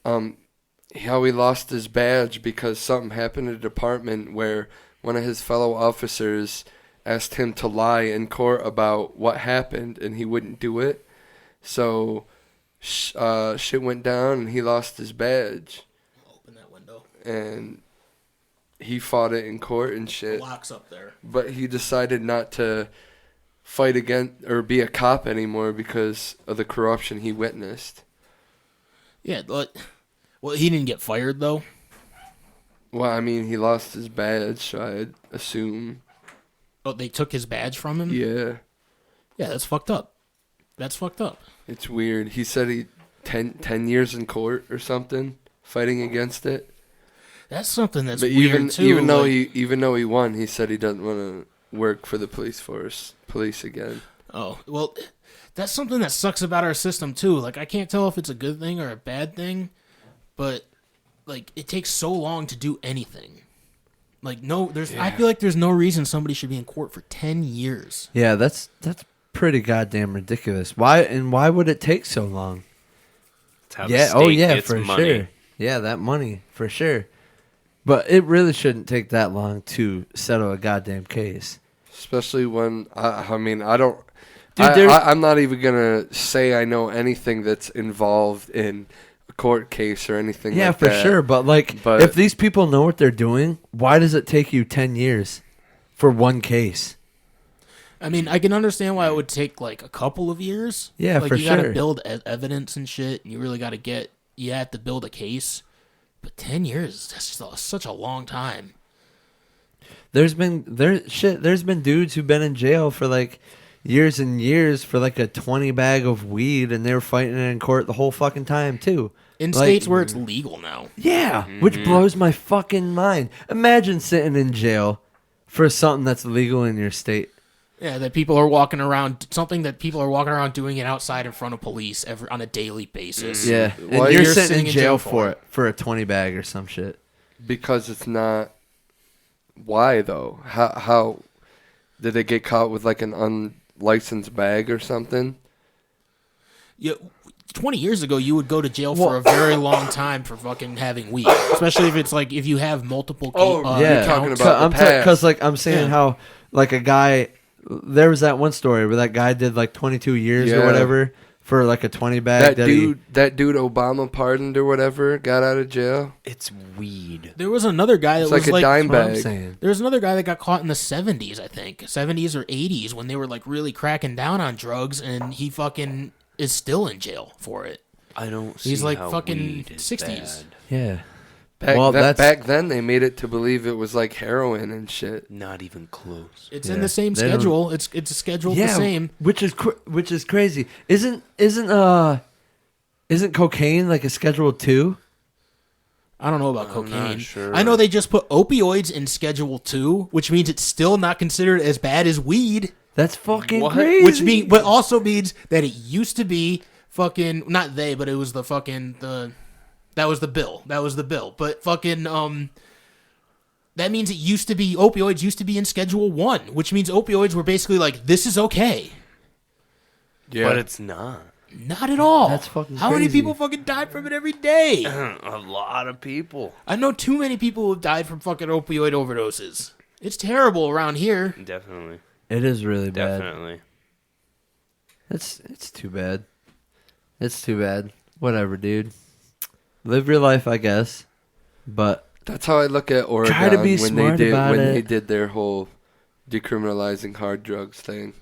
how he lost his badge because something happened in a department where one of his fellow officers asked him to lie in court about what happened, and he wouldn't do it. So shit went down, and he lost his badge. Open that window. And he fought it in court and shit. The lock's up there. But he decided not to fight against or be a cop anymore because of the corruption he witnessed. Yeah, but he didn't get fired though. Well, I mean, he lost his badge, so I'd assume. Oh, they took his badge from him? Yeah. Yeah, that's fucked up. That's fucked up. It's weird. He said he 10 years in court or something, fighting against it. That's something that's but weird too. Even though he won, he said he doesn't want to work for the police again. Oh, well, that's something that sucks about our system too. Like, I can't tell if it's a good thing or a bad thing, but like, it takes so long to do anything. Like, I feel like there's no reason somebody should be in court for 10 years. Yeah, that's pretty goddamn ridiculous. Why would it take so long? For money. Sure. Yeah, that money for sure. But it really shouldn't take that long to settle a goddamn case. Especially when I don't. Dude, I'm not even gonna say I know anything that's involved in a court case or anything. Yeah, like for that. sure. But if these people know what they're doing, why does it take you 10 years for one case? I mean, I can understand why it would take like a couple of years. Yeah, like, for you sure. You got to build evidence and shit. And you really got to you have to build a case. But 10 years, that's just such a long time. There's been dudes who've been in jail for like years and years for like a 20 bag of weed, and they were fighting it in court the whole fucking time too. In states where it's legal now. Yeah, which blows my fucking mind. Imagine sitting in jail for something that's legal in your state. Yeah, that people are walking around, something that people are walking around doing it outside in front of police on a daily basis. Yeah, and you're sitting in jail for it, for a 20 bag or some shit. Because it's not. Why though? How did they get caught with like an unlicensed bag or something? Yeah, 20 years ago, you would go to jail for a very long time for fucking having weed, especially if it's like if you have multiple. You're talking about the past. Because like I'm saying how like a guy. There was that one story where that guy did like 22 years or whatever for like a 20 bag. That dude Obama pardoned or whatever got out of jail. It's weed. There was another guy that was like a dime bag. There was another guy that got caught in the 70s, I think. 70s or 80s when they were like really cracking down on drugs, and he fucking is still in jail for it. I don't see He's like how fucking weed is 60s. bad. Yeah. Back then, they made it to believe it was like heroin and shit. Not even close. It's in the same schedule. It's scheduled the same. which is crazy. Isn't cocaine like a Schedule 2? I don't know about I'm cocaine. not sure. I know they just put opioids in Schedule 2, which means it's still not considered as bad as weed. That's fucking What? crazy. But also means that it used to be fucking not they, but it was the fucking that was the bill. But fucking that means it used to be opioids used to be in Schedule 1, which means opioids were basically like this is okay. Yeah, But it's not. Not at all. That's fucking How many crazy. people fucking died from it every day? A lot of people. I know too many people who have died from fucking opioid overdoses. It's terrible around here. Definitely. It is really bad. Definitely. It's too bad. It's too bad. Whatever, dude. Live your life, I guess. But that's how I look at Oregon Try to be when smart about they it. did their whole decriminalizing hard drugs thing.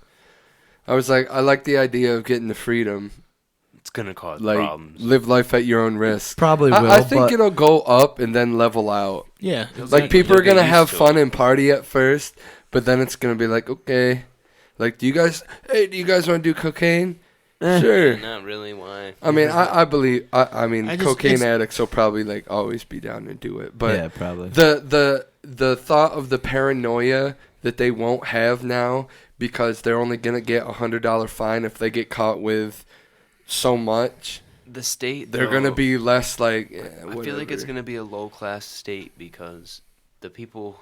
I was like, I like the idea of getting the freedom. It's going to cause Like, problems. live life at your own risk. probably will. I think but it'll go up and then level out. Yeah. Like, people are You'll going to get have used to fun it. and party at first, but then it's going to be like, okay. Like, do you guys want to do cocaine? Sure. Not really. Why? I mean, I believe, I mean, I just- cocaine it's- addicts will probably, like, always be down to do it. But yeah, probably. the thought of the paranoia that they won't have now because they're only going to get a $100 fine if they get caught with so much, The state, they're going to though, be less like, I feel like it's going to be a low-class state because the people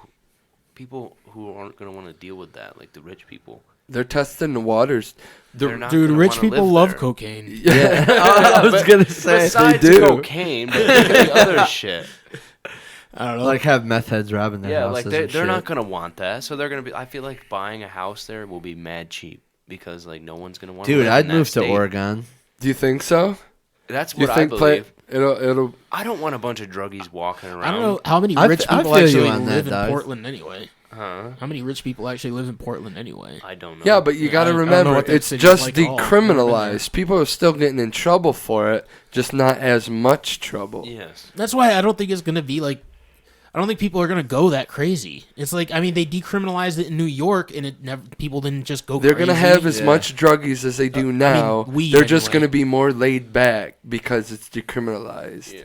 who aren't going to want to deal with that, like the rich people, they're testing the waters. they're not Dude, gonna rich wanna people live love there. cocaine. Yeah, I was gonna say Besides they do. cocaine, but think of the other shit. I don't know. Like have meth heads robbing their Yeah, houses. like they're and not shit. gonna want that, so they're gonna be. I feel like buying a house there will be mad cheap because like no one's gonna want. Dude, live I'd in that move to state. Oregon. Do you think so? That's Do you what I think believe. it'll I don't want a bunch of druggies walking around. I don't know how many I rich I people feel you actually on that, live in dog. Portland anyway. Huh? How many rich people actually live in Portland anyway? I don't know. Yeah, but you got I to don't know remember, what that it's city's just like at all. I've never been there. decriminalized. People are still getting in trouble for it, just not as much trouble. Yes. That's why I don't think it's gonna be like. I don't think people are gonna go that crazy. It's like I mean they decriminalized it in New York and it never people didn't just go. They're crazy. going to have as Yeah. much druggies as they do now. weed They're just anyway. going to be more laid back because it's decriminalized. Yeah.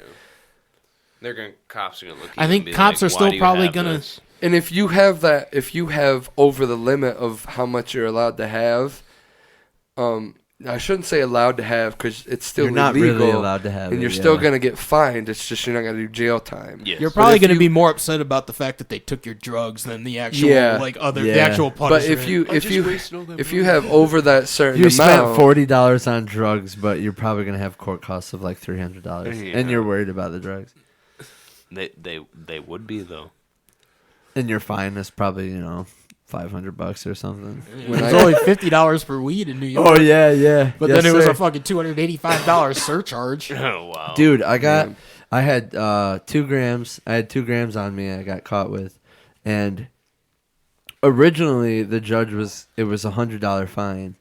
They're gonna. Cops are gonna look. At I you think and be cops like, are "Why still do you probably have gonna- this?" And if you have over the limit of how much you're allowed to have, I shouldn't say allowed to have because it's still You're not illegal, really allowed to have and it, you're still yeah. going to get fined. It's just you're not going to do jail time. Yes. You're But probably if going to you- be more upset about the fact that they took your drugs than the actual Yeah. the Yeah. actual But punishment. if you have over that certain You spent amount, $40 on drugs, but you're probably gonna have court costs of like $300, Yeah. and you're worried about the drugs. They would be though. And your fine is probably $500 or something. when it's I- only $50 for weed in New York. Oh yeah. But Yes, then it was sir. a fucking $285 surcharge. Oh wow. Dude, I had 2 grams. I had 2 grams on me. I got caught with, and originally the judge was a $100 fine,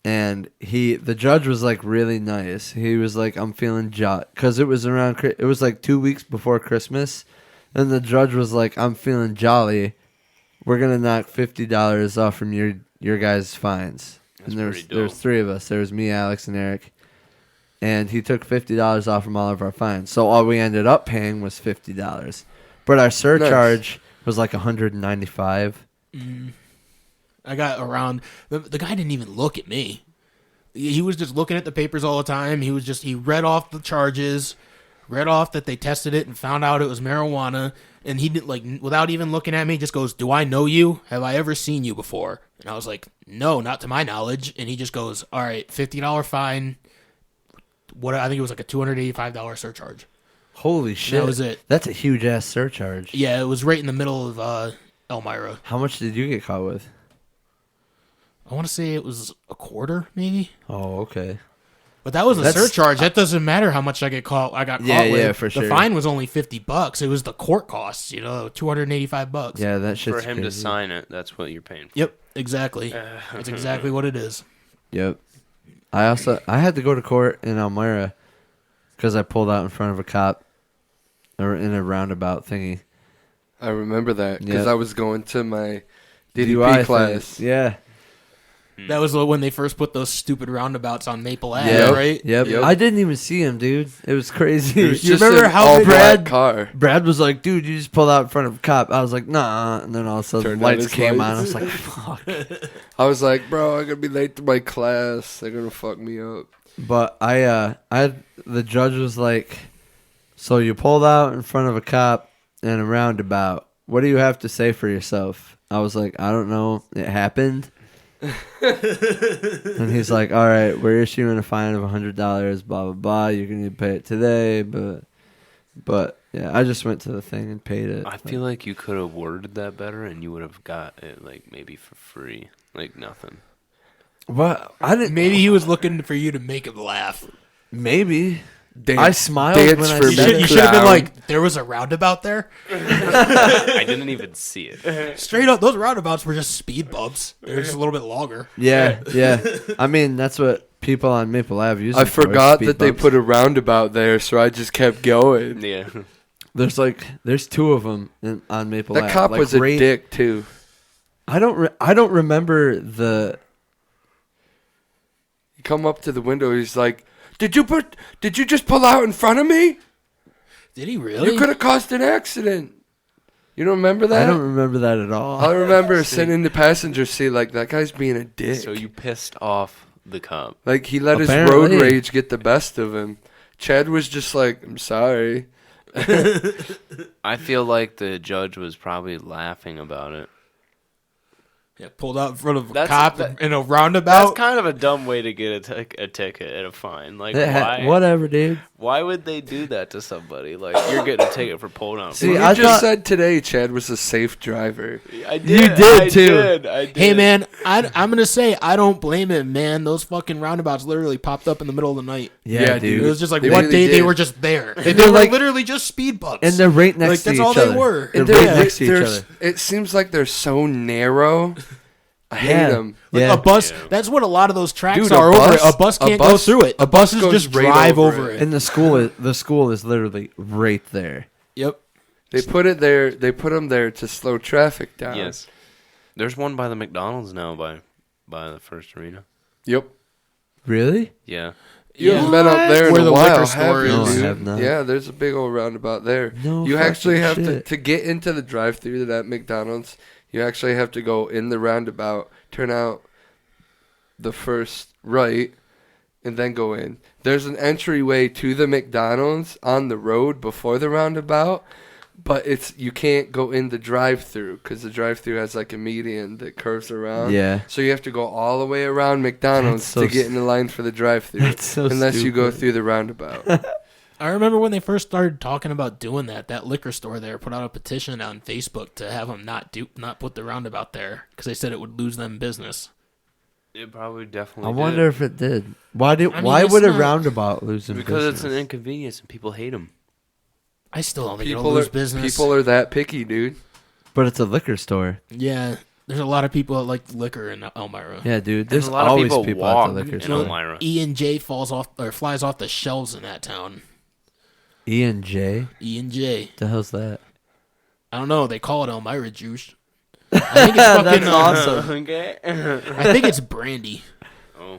and the judge was like really nice. He was like, "I'm feeling because it was it was like 2 weeks before Christmas, and the judge was like, "I'm feeling jolly. We're gonna knock $50 off from your guys' fines." That's and pretty there's dope. 3 of us. There was me, Alex, and Eric. And he took $50 off from all of our fines. So all we ended up paying was $50. But our surcharge was like $195. I got around. The guy didn't even look at me. He was just looking at the papers all the time. He read off the charges, read off that they tested it and found out it was marijuana. And he didn't without even looking at me, just goes, "Do I know you? Have I ever seen you before?" And I was like, "No, not to my knowledge." And he just goes, "All right, $50 fine. I think it was like a $285 surcharge." Holy shit. That was it. That's a huge ass surcharge. Yeah, it was right in the middle of Elmira. How much did you get caught with? I want to say it was a quarter, maybe. Oh, okay. But that was a That's- surcharge. That doesn't matter how much I got caught Yeah, with. yeah, for The sure. fine was only $50. It was the court costs, $285. Yeah, that shit's For him to crazy. sign it, that's what you're paying for. Yep, exactly. That's exactly what it is. Yep. I had to go to court in Elmira because I pulled out in front of a cop or in a roundabout thingy. I remember that because Yep. I was going to my DUI DDP class. thing. Yeah. That was when they first put those stupid roundabouts on Maple Ave, Yep. right? Yep. Yep. I didn't even see him, dude. It was crazy. It was You just remember an how all big- black car. Brad was like, dude, you just pulled out in front of a cop. I was like, nah. And then all of a sudden, Turned lights on his came on. I lights. was like, fuck. I was like, bro, I'm gonna be late to my class. They're gonna fuck me up. But the judge was like, so you pulled out in front of a cop in a roundabout. What do you have to say for yourself? I was like, I don't know. It happened. And he's like, all right, we're issuing a fine of $100, blah, blah, blah. You're going to pay it today. But yeah, I just went to the thing and paid it. I feel like you could have worded that better, and you would have got it like maybe for free, like nothing. What? I didn't. Maybe he was looking for you to make him laugh. Maybe. Dance, I smiled dance when I for said me, it. You should have been clown. like, there was a roundabout there. I didn't even see it. Straight up, those roundabouts were just speed bumps. They were just a little bit longer. Yeah, yeah. I mean, that's what people on Maple Ave use. I them for, forgot speed that they bumps. put a roundabout there, so I just kept going. Yeah. There's two of them on Maple Ave. That cop Like, was a dick too. I don't remember the. He come up to the window. He's like, Did you just pull out in front of me? Did he really? You could have caused an accident. You don't remember that? I don't remember that at all. I remember sitting in the passenger seat like that guy's being a dick. So you pissed off the cop. Like he let his Apparently. road rage get the best of him. Chad was just like, I'm sorry. I feel like the judge was probably laughing about it. Yeah, pulled out in front of a That's- cop that- in a That's roundabout. kind of a dumb way to get a ticket and a fine. Like, why? Whatever, dude. Why would they do that to somebody? Like, you're getting a ticket for pulling out. See, You I just thought- said today Chad was a safe driver. I did. You did, I too. Did, I did. Hey man, I'm gonna say I don't blame him, man. Those fucking roundabouts literally popped up in the middle of the night. Yeah, Yeah, dude. It was just like They one really day they did. were just there. And they're they were like- literally just speed bumps. And they're right next Like, to that's each all they other. were. They're And right they're- next to each There's- other. It seems like they're so narrow. I hate Yeah. them. Like Yeah. a bus. Yeah. That's what a lot of those tracks Dude, a are over bus- it. A bus a can't bus- go through it. a A bus buses goes just right drive over over it. it. And the school is literally right there. Yep. They put it there. They put them there to slow traffic down. Yes. There's one by the McDonald's now by the first arena. Yep. Really? Yeah. You haven't been up there in Where a the while, liquor have store you, is. No, I dude? have not. Yeah, there's a big old roundabout there. No You actually fucking have shit. to get into the drive-through to that McDonald's. You actually have to go in the roundabout, turn out the first right, and then go in. There's an entryway to the McDonald's on the road before the roundabout, but you can't go in the drive-through because the drive-through has like a median that curves around. Yeah. So you have to go all the way around McDonald's That's so to get in the line for the drive-through, That's so unless you go stupid. through the roundabout. I remember when they first started talking about doing that. That liquor store there put out a petition on Facebook to have them not put the roundabout there because they said it would lose them business. It probably definitely I wonder if it did. Why I mean, why it's would a not- roundabout lose in because it's business? an inconvenience and people hate them. I still don't think it'll People lose are business. people are that picky, dude. But it's a liquor store. Yeah, there's a lot of people that like liquor in Elmira. Yeah, dude. And There's a lot of always people people walk at the liquor in store. Elmira. E&J flies off the shelves in that town. E&J? E&J. The hell's that? I don't know. They call it Elmira juice. I think it's fucking. That's awesome. Okay. I think it's brandy.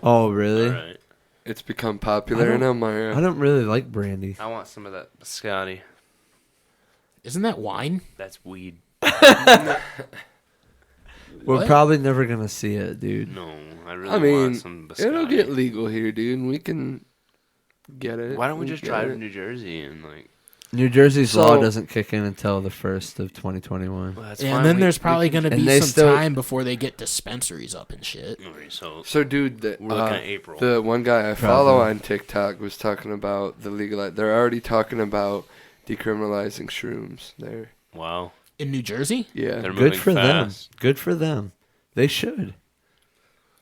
Oh, really? All right. It's become popular in I Elmira. don't really like brandy. I want some of that biscotti. Isn't that wine? That's weed. We're What? probably never gonna see it, dude. No, I really I mean, want some biscotti. it'll get legal here, dude. And we can get it. Why don't we just get drive it. to New Jersey and like? New Jersey's So- law doesn't kick in until the 1st of 2021. Well, that's And fine. then we- there's we probably can- going to And be they some still- time before they get dispensaries up and shit. Okay, so So, dude, we're looking at April. the one guy I follow Probably. on TikTok was talking about the legal. They're already talking about decriminalizing shrooms there. Wow. In New Jersey? Yeah, They're Good moving for fast. them. Good for them. They should.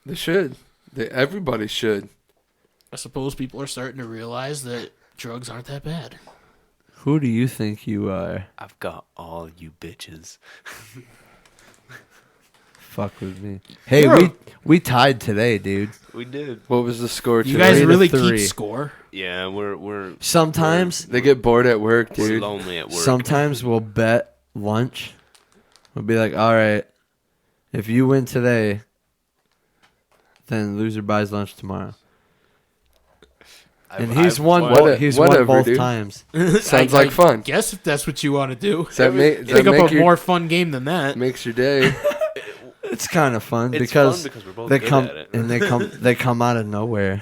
they should. Everybody should. I suppose people are starting to realize that drugs aren't that bad. Who do you think you are? I've got all you bitches. fuck with me. Hey, You're we tied today, dude. We did. What was the score You today? guys 3 to really 3. keep score. Yeah, we're Sometimes They get bored at work, we're dude. lonely at work. Sometimes we'll bet lunch. We'll be like, all right, if you win today, then loser buys lunch tomorrow. And he's won. He's won whatever, both dude. times. Sounds like fun. Guess if that's what you want to do. Does that Think up make a more fun game than that. makes your day? It's kind of fun It's because fun because we're both they good come at it. and they come out of nowhere.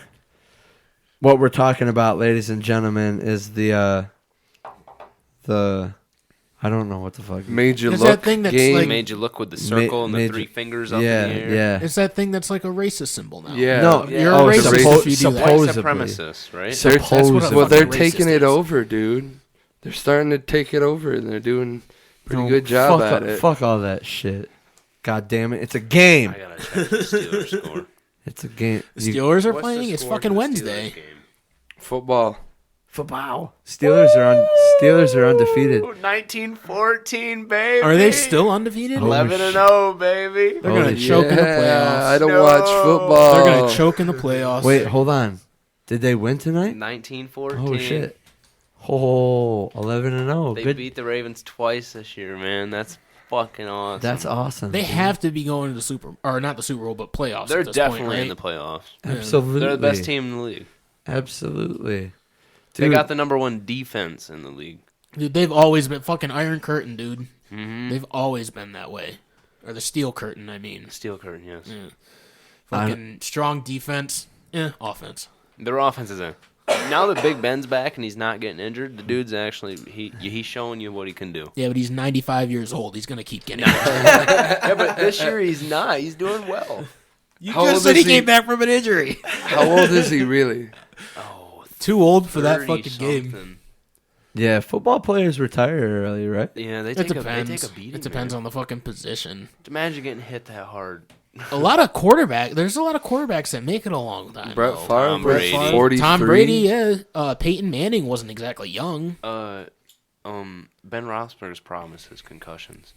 What we're talking about, ladies and gentlemen, is the I don't know what the fuck. Made you Is look that thing that's game. like- Made you look with the circle and the made 3 you- fingers up yeah, in the air. yeah. It's that thing that's like a racist symbol now. Yeah. No, Yeah. You're Oh, a racist suppo- if you do that. White supposedly. supremacist, right? So- They're, That's what a well, they're fucking taking racist it is. over, dude. They're starting to take it over, and they're doing a pretty No, good job fuck at all- it. Fuck all that shit. God damn it! It's a game. I gotta check the Steelers score. It's a game. The Steelers are What's the playing. It's score fucking for the Wednesday. Steelers game? Football. Football. Steelers are undefeated. 19-14, baby. Are they still undefeated? Oh, 11-0, baby. They're gonna Holy choke in the Yeah, playoffs. I don't No. watch football. They're gonna choke in the playoffs. Wait, hold on. Did they win tonight? 19-14. Oh shit. Oh, 11-0. They Good. beat the Ravens twice this year, man. That's fucking awesome. That's awesome. They dude. have to be going to the not the Super Bowl, but playoffs. They're at this definitely point, right? in the playoffs. Absolutely. They're the best team in the league. Absolutely. They Dude, got the number 1 defense in the league. Dude, they've always been fucking Iron Curtain, dude. Mm-hmm. They've always been that way, or the Steel Curtain. I mean, Steel curtain, yes. yeah. Fucking strong defense, offense. Their offense is in. Now that Big Ben's back and he's not getting injured, the dude's actually he's showing you what he can do. Yeah, but he's 95 years old. He's gonna keep getting. Yeah, but this year he's not. He's doing well. You How just old said is he he? came back from an injury. How old is he really? Too old for that 30 fucking game. something. yeah, football players retire early, right? Yeah, they It take depends. a beating. It depends man. on the fucking position. Imagine getting hit that hard. There's a lot of quarterbacks that make it a long time. Brett though. Favre, Tom Brett Brady. Favre, 43. Tom Brady, yeah. Peyton Manning wasn't exactly young. Ben Roethlisberger's problem is his concussions.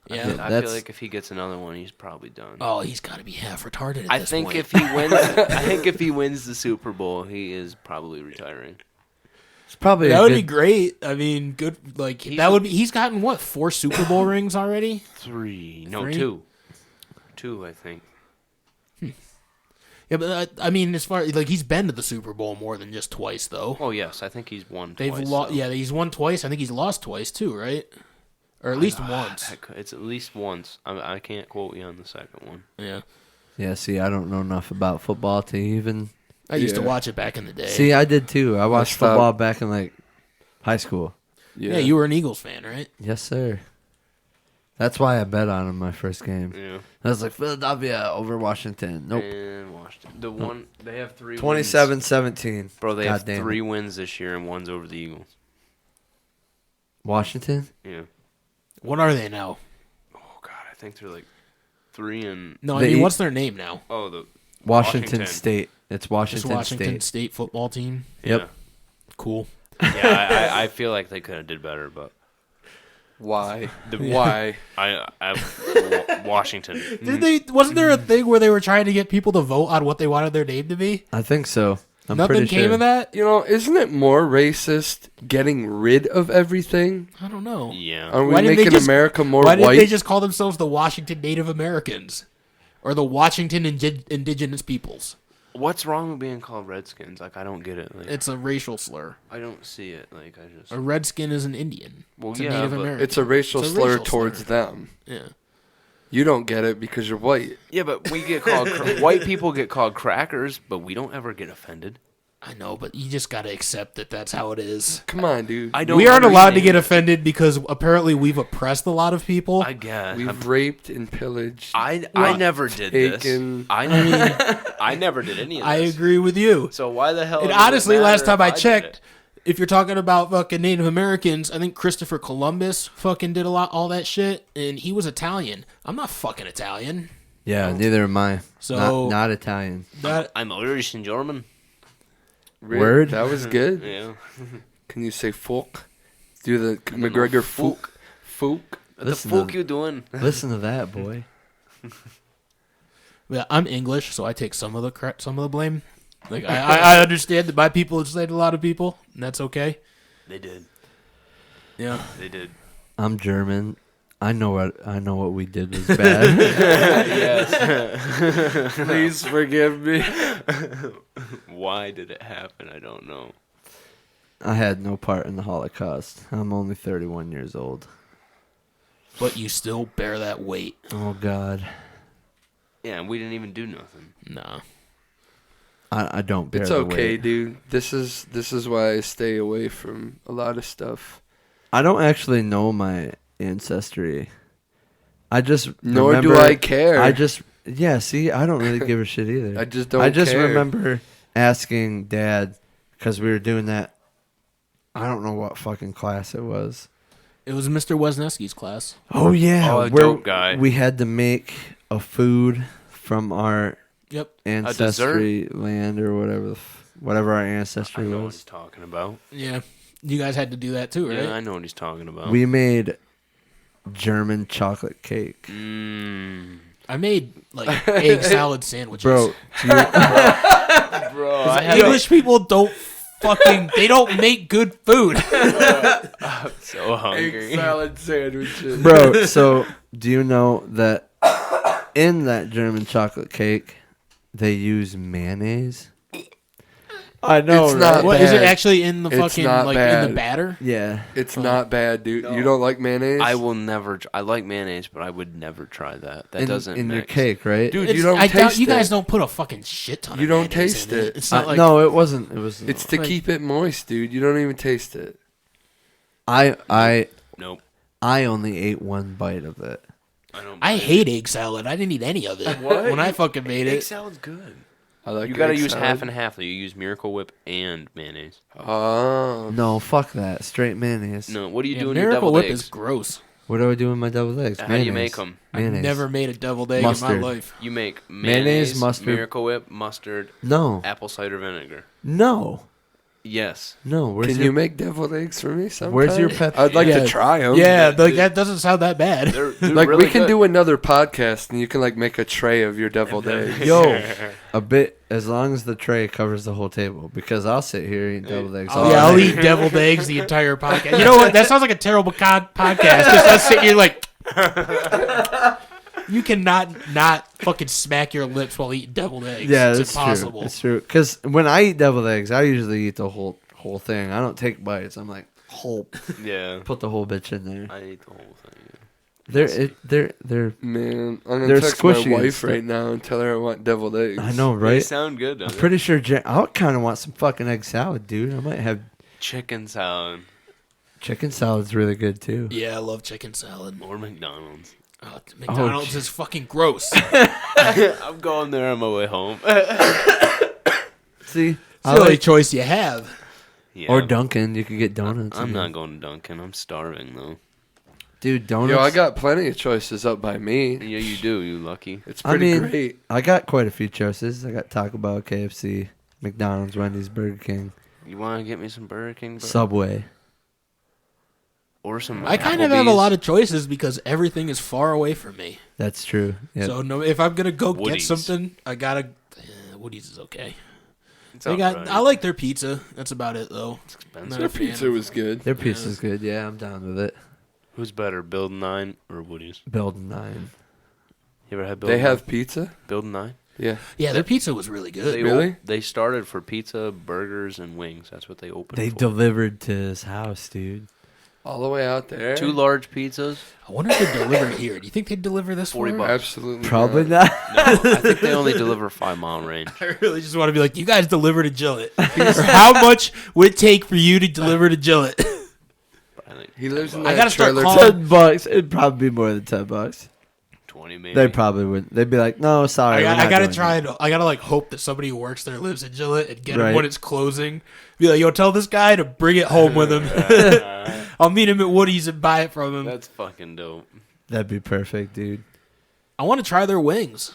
Yeah. Yeah. I That's- feel like if he gets another one, he's probably done. Oh, he's got to be half retarded at I this think point. if he wins, I think if he wins the Super Bowl, he is probably retiring. It's probably that a would good, be great. I mean, good. Like that would be. He's gotten what 4 Super Bowl rings already? 3, no, Three? 2, 2, I think. Yeah, but I mean, as far like he's been to the Super Bowl more than just twice though. Oh yes, I think he's won. They've twice, lost. though. Yeah, he's won twice. I think he's lost twice too, right? Or at least once. It's at least once. I can't quote you on the second one. Yeah, Yeah, see, I don't know enough about football to even. I used to Yeah. watch it back in the day. See, I did too. I watched stopped. football back in like high school. yeah, you were an Eagles fan, right? Yes, sir. That's why I bet on him my first game. Yeah. I was like, Philadelphia over Washington. Nope. And Washington. The one they have 3 27-17. wins. Bro, they God have damn 3 it. wins this year and one's over the Eagles. Washington? Yeah. What are they now? Oh god, I think they're like 3 and No, I The mean, E- what's their name now? the Washington Washington. State. It's Just Washington, Washington State. State football team. Yep. Cool. Yeah, I feel like they could have did better, but Why? the Why? Washington. Did they? Wasn't there a thing where they were trying to get people to vote on what they wanted their name to be? I think so. I'm Nothing pretty came sure. of that. You know, isn't it more racist getting rid of everything? I don't know. Yeah. Are we Why didn't they making just- America more Why didn't white? they just call themselves the Washington Native Americans or the Washington Indigenous Peoples? What's wrong with being called Redskins? Like I don't get it. Like It's a racial slur. I don't see it. Like I just A redskin is an Indian. Well, It's a yeah, Native but American. It's a racial It's a slur racial towards slur. them. Yeah. You don't get it because you're white. Yeah, but we get called white people get called crackers, but we don't ever get offended. I know, but you just got to accept that that's how it is. Come on, dude. I don't. We aren't allowed to understand. get offended because apparently we've oppressed a lot of people. I guess. We've raped and pillaged. I Well, never did this. taken- I never did any of this. I agree with you. So why the hell? And does it honestly, matter last time if I did checked, it? if you're talking about fucking Native Americans, I think Christopher Columbus fucking did all that shit, and he was Italian. I'm not fucking Italian. Yeah, neither am I. So- not Italian. That I'm Irish and German. Really? Word? That was good. Yeah. Can you say folk? Do the McGregor folk? Folk? What Listen the fuck to- you doing? Listen to that, boy. Yeah, I'm English, so I take some of the blame. Like I understand that my people enslaved a lot of people, and that's okay. They did. Yeah. They did. I'm German. I know what we did was bad. Yes. Please forgive me. Why did it happen? I don't know. I had no part in the Holocaust. I'm only 31 years old. But you still bear that weight. Oh God. Yeah, we didn't even do nothing. Nah. I don't bear It's the okay, weight. dude. This is why I stay away from a lot of stuff. I don't actually know my ancestry. I just Nor remember, do I care. See, I don't really give a shit either. I just don't I just care. remember asking Dad because we were doing that. I don't know what fucking class it was. It was Mr. Wesneski's class. Oh yeah, Oh, a where dope guy. we had to make a food from our Yep. ancestry land or whatever our I ancestry know what was. he's talking about. Yeah. You guys had to do that too, right? Yeah, I know what he's talking about. We made German chocolate cake. I made like egg salad sandwiches. Bro, do you, Bro, English people don't they don't make good food. so hungry. Egg salad sandwiches. bro, so do you know that in that German chocolate cake they use mayonnaise? I know, It's right? not What is it bad. actually in the It's fucking not like in the bad. batter? Yeah. It's not bad, dude. You don't like mayonnaise? I will never. I like mayonnaise, but I would never try that. That doesn't in your mix. cake, right? Dude, It's- you don't I taste doubt you guys it. don't put a fucking shit ton. You of don't mayonnaise taste in it. It's not like no, it wasn't. It was. It's to Like- keep it moist, dude. You don't even taste it. I Nope. only ate one bite of it. I hate egg salad. I didn't eat any of it when I fucking made Egg it. salad's good. I like You gotta egg use salad. half and half. You use Miracle Whip and mayonnaise. Oh. No, fuck that. Straight mayonnaise. No, what do you Yeah, do in your Miracle deviled Whip eggs? is gross. What do I do with my deviled eggs? How do you make them? I've Mayonnaise. never made a deviled egg Mustard. in my life. You make Mayonnaise, mayonnaise, mustard. Miracle Whip, mustard, No. apple cider vinegar. No. Yes. No. Where's Can your, you make deviled eggs for me sometime? Where's your pepper? I'd like Yeah. to try them. Yeah, like that doesn't sound that bad. They're Like really we can good. do another podcast and you can like make a tray of your deviled eggs. Yo, a bit as long as the tray covers the whole table because I'll sit here eating deviled eggs. all Yeah, I'll night. eat deviled eggs the entire podcast. You know what? That sounds like a terrible podcast. Just us sitting here like, you cannot not fucking smack your lips while eating deviled eggs. Yeah, it's that's impossible. true. It's true. Because when I eat deviled eggs, I usually eat the whole thing. I don't take bites. I'm like, Yeah. put the whole bitch in there. I ate the whole thing. They're. Man, I'm gonna They're text my squishy and wife stuff. right now and tell her I want deviled eggs. I know, They right? sound good. I'm Don't they? pretty sure. I kind of want some fucking egg salad, dude. I might have Chicken salad chicken salad's really good too. Yeah, I love chicken salad. or McDonald's. Oh, McDonald's is fucking gross. I'm going there on my way home. See, It's I the only like, choice you have. Yeah. or Dunkin'. You could get donuts. I'm in not there. going to Dunkin'. I'm starving though. Dude, donuts. Yo, I got plenty of choices up by me. Yeah, you do. You lucky. It's I pretty mean, great. I got quite a few choices. I got Taco Bell, KFC, McDonald's, Wendy's, Burger King, You want to get me some Burger King, bro? Subway. Or some. I kind of have a Applebee's? lot of choices because everything is far away from me. That's true. Yeah. So no, if I'm gonna go Woody's. get something, I gotta. Woody's is okay. It's They got. alright. I like their pizza. That's about it though. It's expensive. Not Their a fan pizza of- was good. Their pizza's good. Yeah, I'm down with it. Who's better, Build 9 or Woody's? Building 9. You ever had Build They 9? have pizza? Build 9? Yeah. Yeah, their pizza was really good. They Really? They started for pizza, burgers, and wings. That's what they opened They for. delivered to his house, dude. All the way out there? 2 large pizzas. I wonder if they deliver here. Do you think they deliver this 40 for? bucks. Absolutely Probably not. not. No, I think they only deliver 5-mile range. I really just want to be like, you guys deliver to Gillette. Or how much would it take for you to deliver to Gillette? I think He lives in I that gotta start trailer. calling- $10. It'd probably be more than $10. 20 maybe. They probably wouldn't. They'd be like, "No, sorry, I we're not gotta doing try that." and I gotta like hope that somebody who works there lives in Gillette and get him Right. when it's closing. Be like, yo, tell this guy to bring it home with him. I'll meet him at Woody's and buy it from him. That's fucking dope. That'd be perfect, dude. I want to try their wings.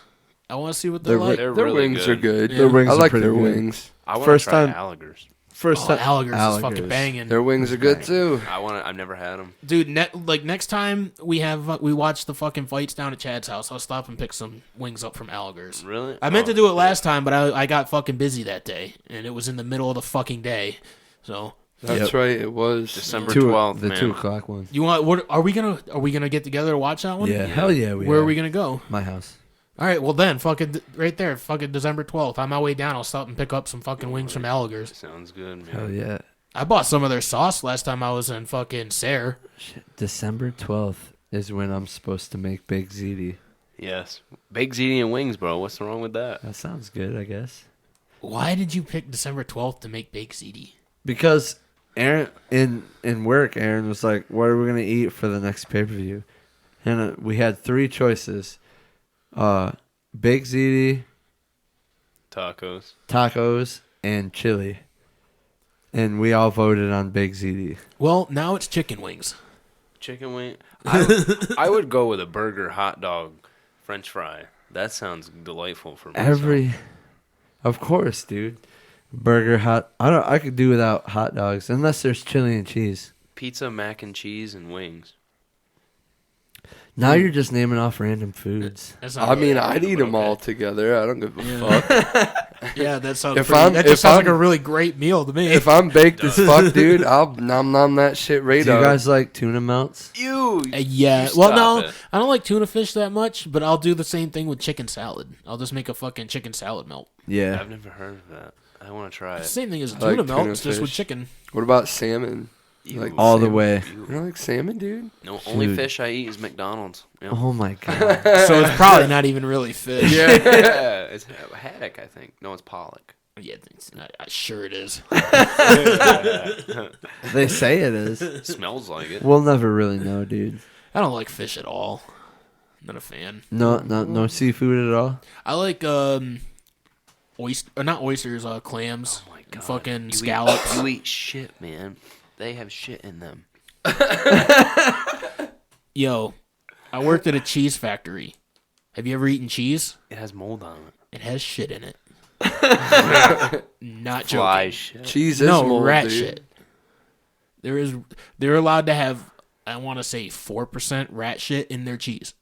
I want to see what they're They're like. They're Their really wings good. are good. Their wings I are like pretty their good. wings. I want First to try time- Alligators. First time. Alligators is fucking banging. Their wings are good too. I've never had them. Dude, next time we watch the fucking fights down at Chad's house, I'll stop and pick some wings up from Alligators. Really? I meant to do it last time, but I got fucking busy that day, and it was in the middle of the fucking day. So That's right. It was December 12th. The man. 2 o'clock one. you want? What are we gonna get together to watch that one? Yeah, hell yeah. Where are we gonna go? My house. All right, well then, fucking right there, fucking December 12th. On my way down, I'll stop and pick up some fucking wings from Alligators. Sounds good, man. Hell yeah. I bought some of their sauce last time I was in fucking Sayre. December 12th is when I'm supposed to make Big ziti. Yes. Baked ziti and wings, bro. What's wrong with that? That sounds good, I guess. Why did you pick December 12th to make baked ziti? Because Aaren in work, Aaren was like, "What are we gonna eat for the next pay-per-view?" And we had 3 choices: baked ziti, tacos, and chili. And we all voted on baked ziti. Well, now it's chicken wings. Chicken wing. I would go with a burger, hot dog, French fry. That sounds delightful for me. Of course, dude. Burger, I could do without hot dogs unless there's chili and cheese. Pizza, mac and cheese, and wings. Now you're just naming off random foods. I mean, I'd eat them all together. I don't give a fuck. Yeah, that sounds. That just sounds like a really great meal to me. If I'm baked as fuck, dude, I'll nom that shit right Do you up. guys like tuna melts? Yeah. Well, no, I don't like tuna fish that much, but I'll do the same thing with chicken salad. I'll just make a fucking chicken salad melt. Yeah. I've never heard of that. I want to try it. It's the same thing as a I like tuna melt, tuna it's just with fish. chicken. What about salmon? Ew. Like All the salmon? way. You don't like salmon, dude? No, only Dude. fish I eat is McDonald's. Yeah. Oh my god. So it's probably not even really fish. Yeah, it's haddock, I think. No, it's pollock. Yeah, sure it is. They say it is. Smells like it. We'll never really know, dude. I don't like fish at all. Not a fan. No seafood at all. I like not oysters, clams. Oh my and god. fucking scallops. You eat shit, man. They have shit in them. Yo, I worked at a cheese factory. Have you ever eaten cheese? It has mold on it. It has shit in it. Not Fly joking. shit. Cheese is No, mold, rat dude. shit. They're allowed to have, I want to say 4% rat shit in their cheese.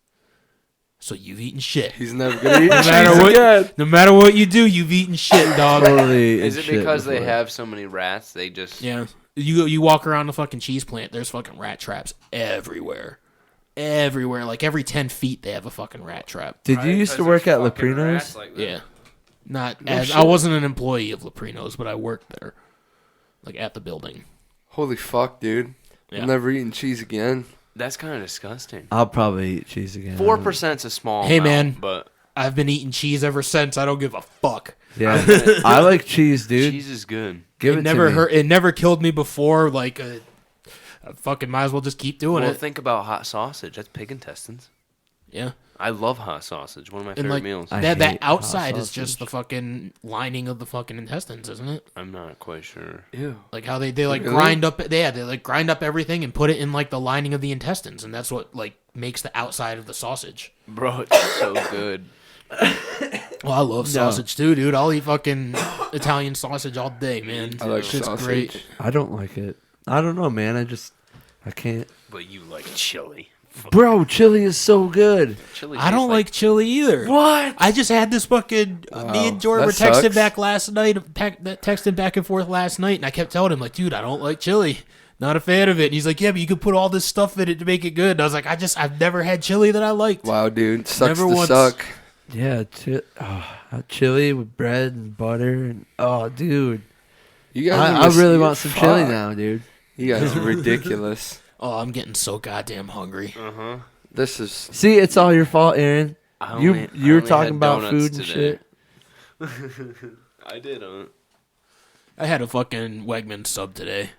So you've eaten shit. He's never gonna eat No cheese matter what, again. no matter what you do, you've eaten shit, dog. Totally. Is it shit because they before. have so many rats? They just Yeah. You walk around the fucking cheese plant, there's fucking rat traps everywhere. Everywhere. Like every 10 feet they have a fucking rat trap. Did you used to work at Leprino's? Yeah. Not No as shit. I wasn't an employee of Leprino's, but I worked there. Like at the building. Holy fuck, dude. Yeah. I'm never eating cheese again. That's kind of disgusting. I'll probably eat cheese again. 4%'s a small Hey, amount, man. but I've been eating cheese ever since. I don't give a fuck. Yeah. I like cheese, dude. cheese is good. Give it it never to me. hurt. It never killed me before. Like, I fucking might as well just keep doing Well, it. think about hot sausage. That's pig intestines. Yeah. I love hot sausage. One of my And favorite like meals. I that hate hot outside is just sausage. the fucking lining of the fucking intestines, isn't it? I'm not quite sure. Ew. Like how they like Really? grind up. They like grind up everything and put it in like the lining of the intestines, and that's what like makes the outside of the sausage. Bro, it's so good. Well, I love sausage too, dude. I'll eat fucking Italian sausage all day, man. I like Shit's sausage. great. I don't like it. I don't know, man. I can't. But you like chili. Bro, chili is so good. Chili I don't tastes like chili either. What? I just had this fucking. Me and Jordan were that texting sucks. back last night. Texting back and forth last night, and I kept telling him like, "Dude, I don't like chili. Not a fan of it." And he's like, "Yeah, but you could put all this stuff in it to make it good." And I was like, "I've never had chili that I liked." Wow, dude. Sucks Never to once. suck. Yeah, chili with bread and butter and dude, You guys I really want some chili now, dude. You guys are ridiculous. Oh, I'm getting so goddamn hungry. Uh-huh. This is See, it's all your fault, Aaron. I You only were had talking about donuts food and today. shit. I did. I had a fucking Wegman sub today.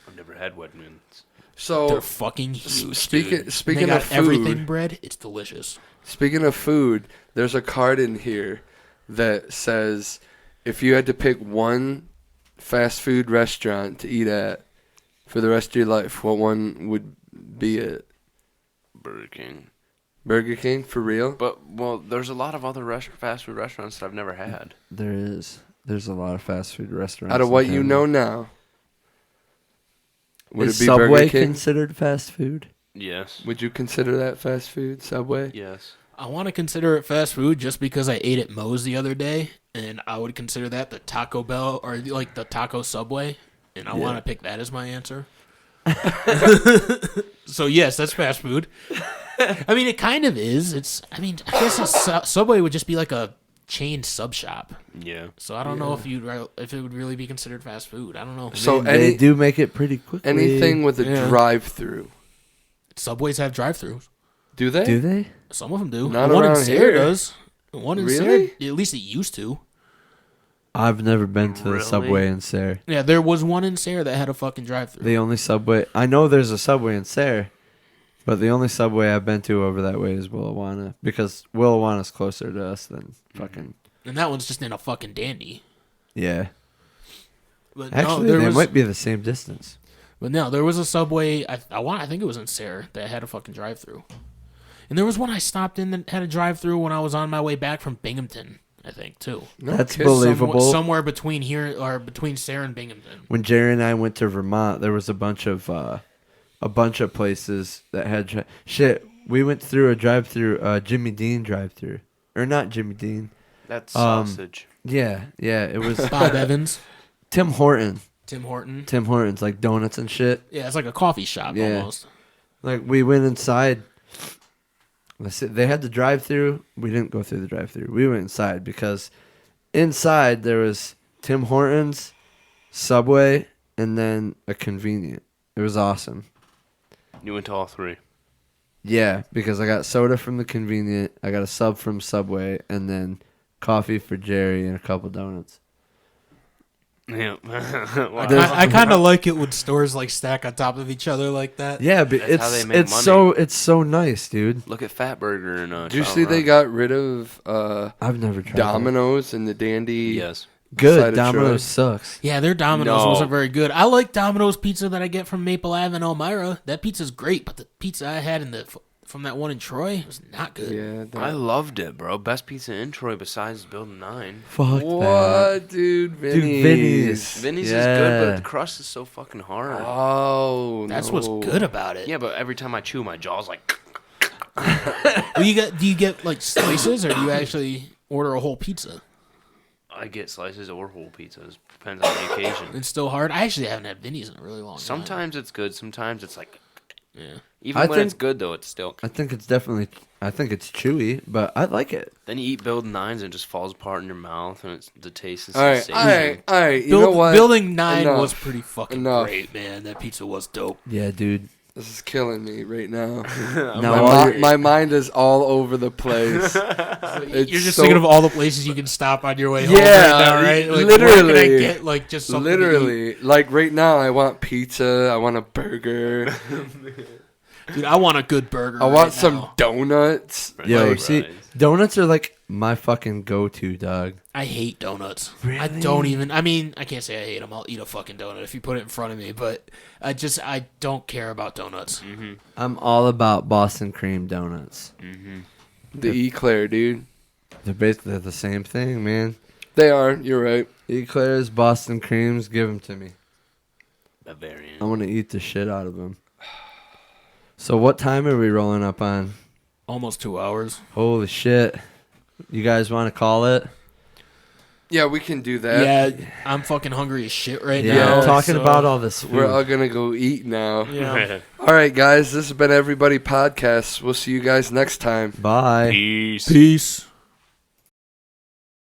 I've never had Wegmans. so. They're fucking huge. speaking- dude. speaking they got of food- everything bread. It's delicious. Speaking of food, there's a card in here that says if you had to pick one fast food restaurant to eat at for the rest of your life, what one would be it? Burger King. Burger King, for real? But, well, there's a lot of other fast food restaurants that I've never had. There is. There's a lot of fast food restaurants. Out of in what you Canada. know now, would Is it be Subway Burger King? considered fast food? Yes. Would you consider that fast food, Subway? Yes. I want to consider it fast food just because I ate at Moe's the other day, and I would consider that the Taco Bell or like the Taco Subway, and I want to pick that as my answer. So yes, that's fast food. I mean, it kind of is. I guess Subway would just be like a chain sub shop. Yeah. So I don't know if it would really be considered fast food. I don't know. So They do make it pretty quickly. anything with a Yeah. drive-through. Subways have drive-throughs. Do they? Do they? Some of them do. Not The one in around Sayre here. does. The one in Really? Sayre, at least it used to. I've never been to the Really? Subway in Sayre. Yeah, there was one in Sayre that had a fucking drive-through. The only Subway I know there's a Subway in Sayre, but the only Subway I've been to over that way is Willawanna because Willawanna's closer to us than fucking. And that one's just in a fucking dandy. Yeah, But actually, no, they might be the same distance. But no, there was a Subway. I think it was in Sayre that had a fucking drive-through. And there was one I stopped in that had a drive-through when I was on my way back from Binghamton. I think too. No That's kidding. believable. Somewhere between here or between Sayre and Binghamton. When Jerry and I went to Vermont, there was a bunch of places that had shit. We went through a drive-through, Jimmy Dean drive-through, or not Jimmy Dean. That's Um, sausage. Yeah, it was Bob Evans, Tim Horton. Tim Horton. Tim Hortons, like donuts and shit. Yeah, it's like a coffee shop Yeah. almost. Like we went inside. They had the drive-through. We didn't go through the drive-through. We went inside because inside there was Tim Hortons, Subway, and then a convenient. It was awesome. You went to all three. Yeah, because I got soda from the convenient, I got a sub from Subway, and then coffee for Jerry and a couple donuts. Yeah. I kind of like it when stores like stack on top of each other like that. Yeah, but That's how they make money. it's so nice, dude. Look at Fatburger and Did you see they got rid of I've never tried Domino's and the Dandy? Yes. that. Good. side of Domino's Troy? sucks. Yeah, their Domino's No. wasn't very good. I like Domino's pizza that I get from Maple Ave in Elmira. That pizza's great, but the pizza I had from that one in Troy was not good. Yeah. I loved it, bro. Best pizza in Troy besides Building 9. Fuck that. What, dude? Vinny's. Dude, Vinny's. Vinny's is Yeah. good, but the crust is so fucking hard. Oh, That's no. what's good about it. Yeah, but every time I chew, my jaw's like. Well, do you get like slices, or do you actually order a whole pizza? I get slices or whole pizzas. Depends on the occasion. It's still hard. I actually haven't had Vinny's in a really long time. Sometimes it's good. Sometimes it's like. Yeah. Even I when it's think- good, though, it's still. I think it's chewy, but I like it. Then you eat Building 9s and it just falls apart in your mouth, and the taste is All right, the all same. right. You know what? Building 9 Enough. was pretty fucking Enough. great, man. That pizza was dope. Yeah, dude. This is killing me right now. Now all your- My mind is all over the place. You're just so- thinking of all the places you can stop on your way home Yeah, right now, right? Like, where can I literally. get like just something to eat? Literally, like right now, I want pizza. I want a burger. Dude, I want a good burger. I want right some now. donuts. Yo, Like, see, right. donuts are like my fucking go-to, dog. I hate donuts. Really? I don't even. I mean, I can't say I hate them. I'll eat a fucking donut if you put it in front of me. But I don't care about donuts. I'm all about Boston cream donuts. The eclair, dude. They're basically the same thing, man. They are. You're right. Eclairs, Boston creams, give them to me. Bavarian. I want to eat the shit out of them. So what time are we rolling up on? Almost 2 hours. Holy shit. You guys want to call it? Yeah, we can do that. Yeah, I'm fucking hungry as shit right Yeah, now. talking so- about all this food. We're all gonna go eat now. Yeah. All right, guys. This has been Everybody Podcast. We'll see you guys next time. Bye. Peace. Peace.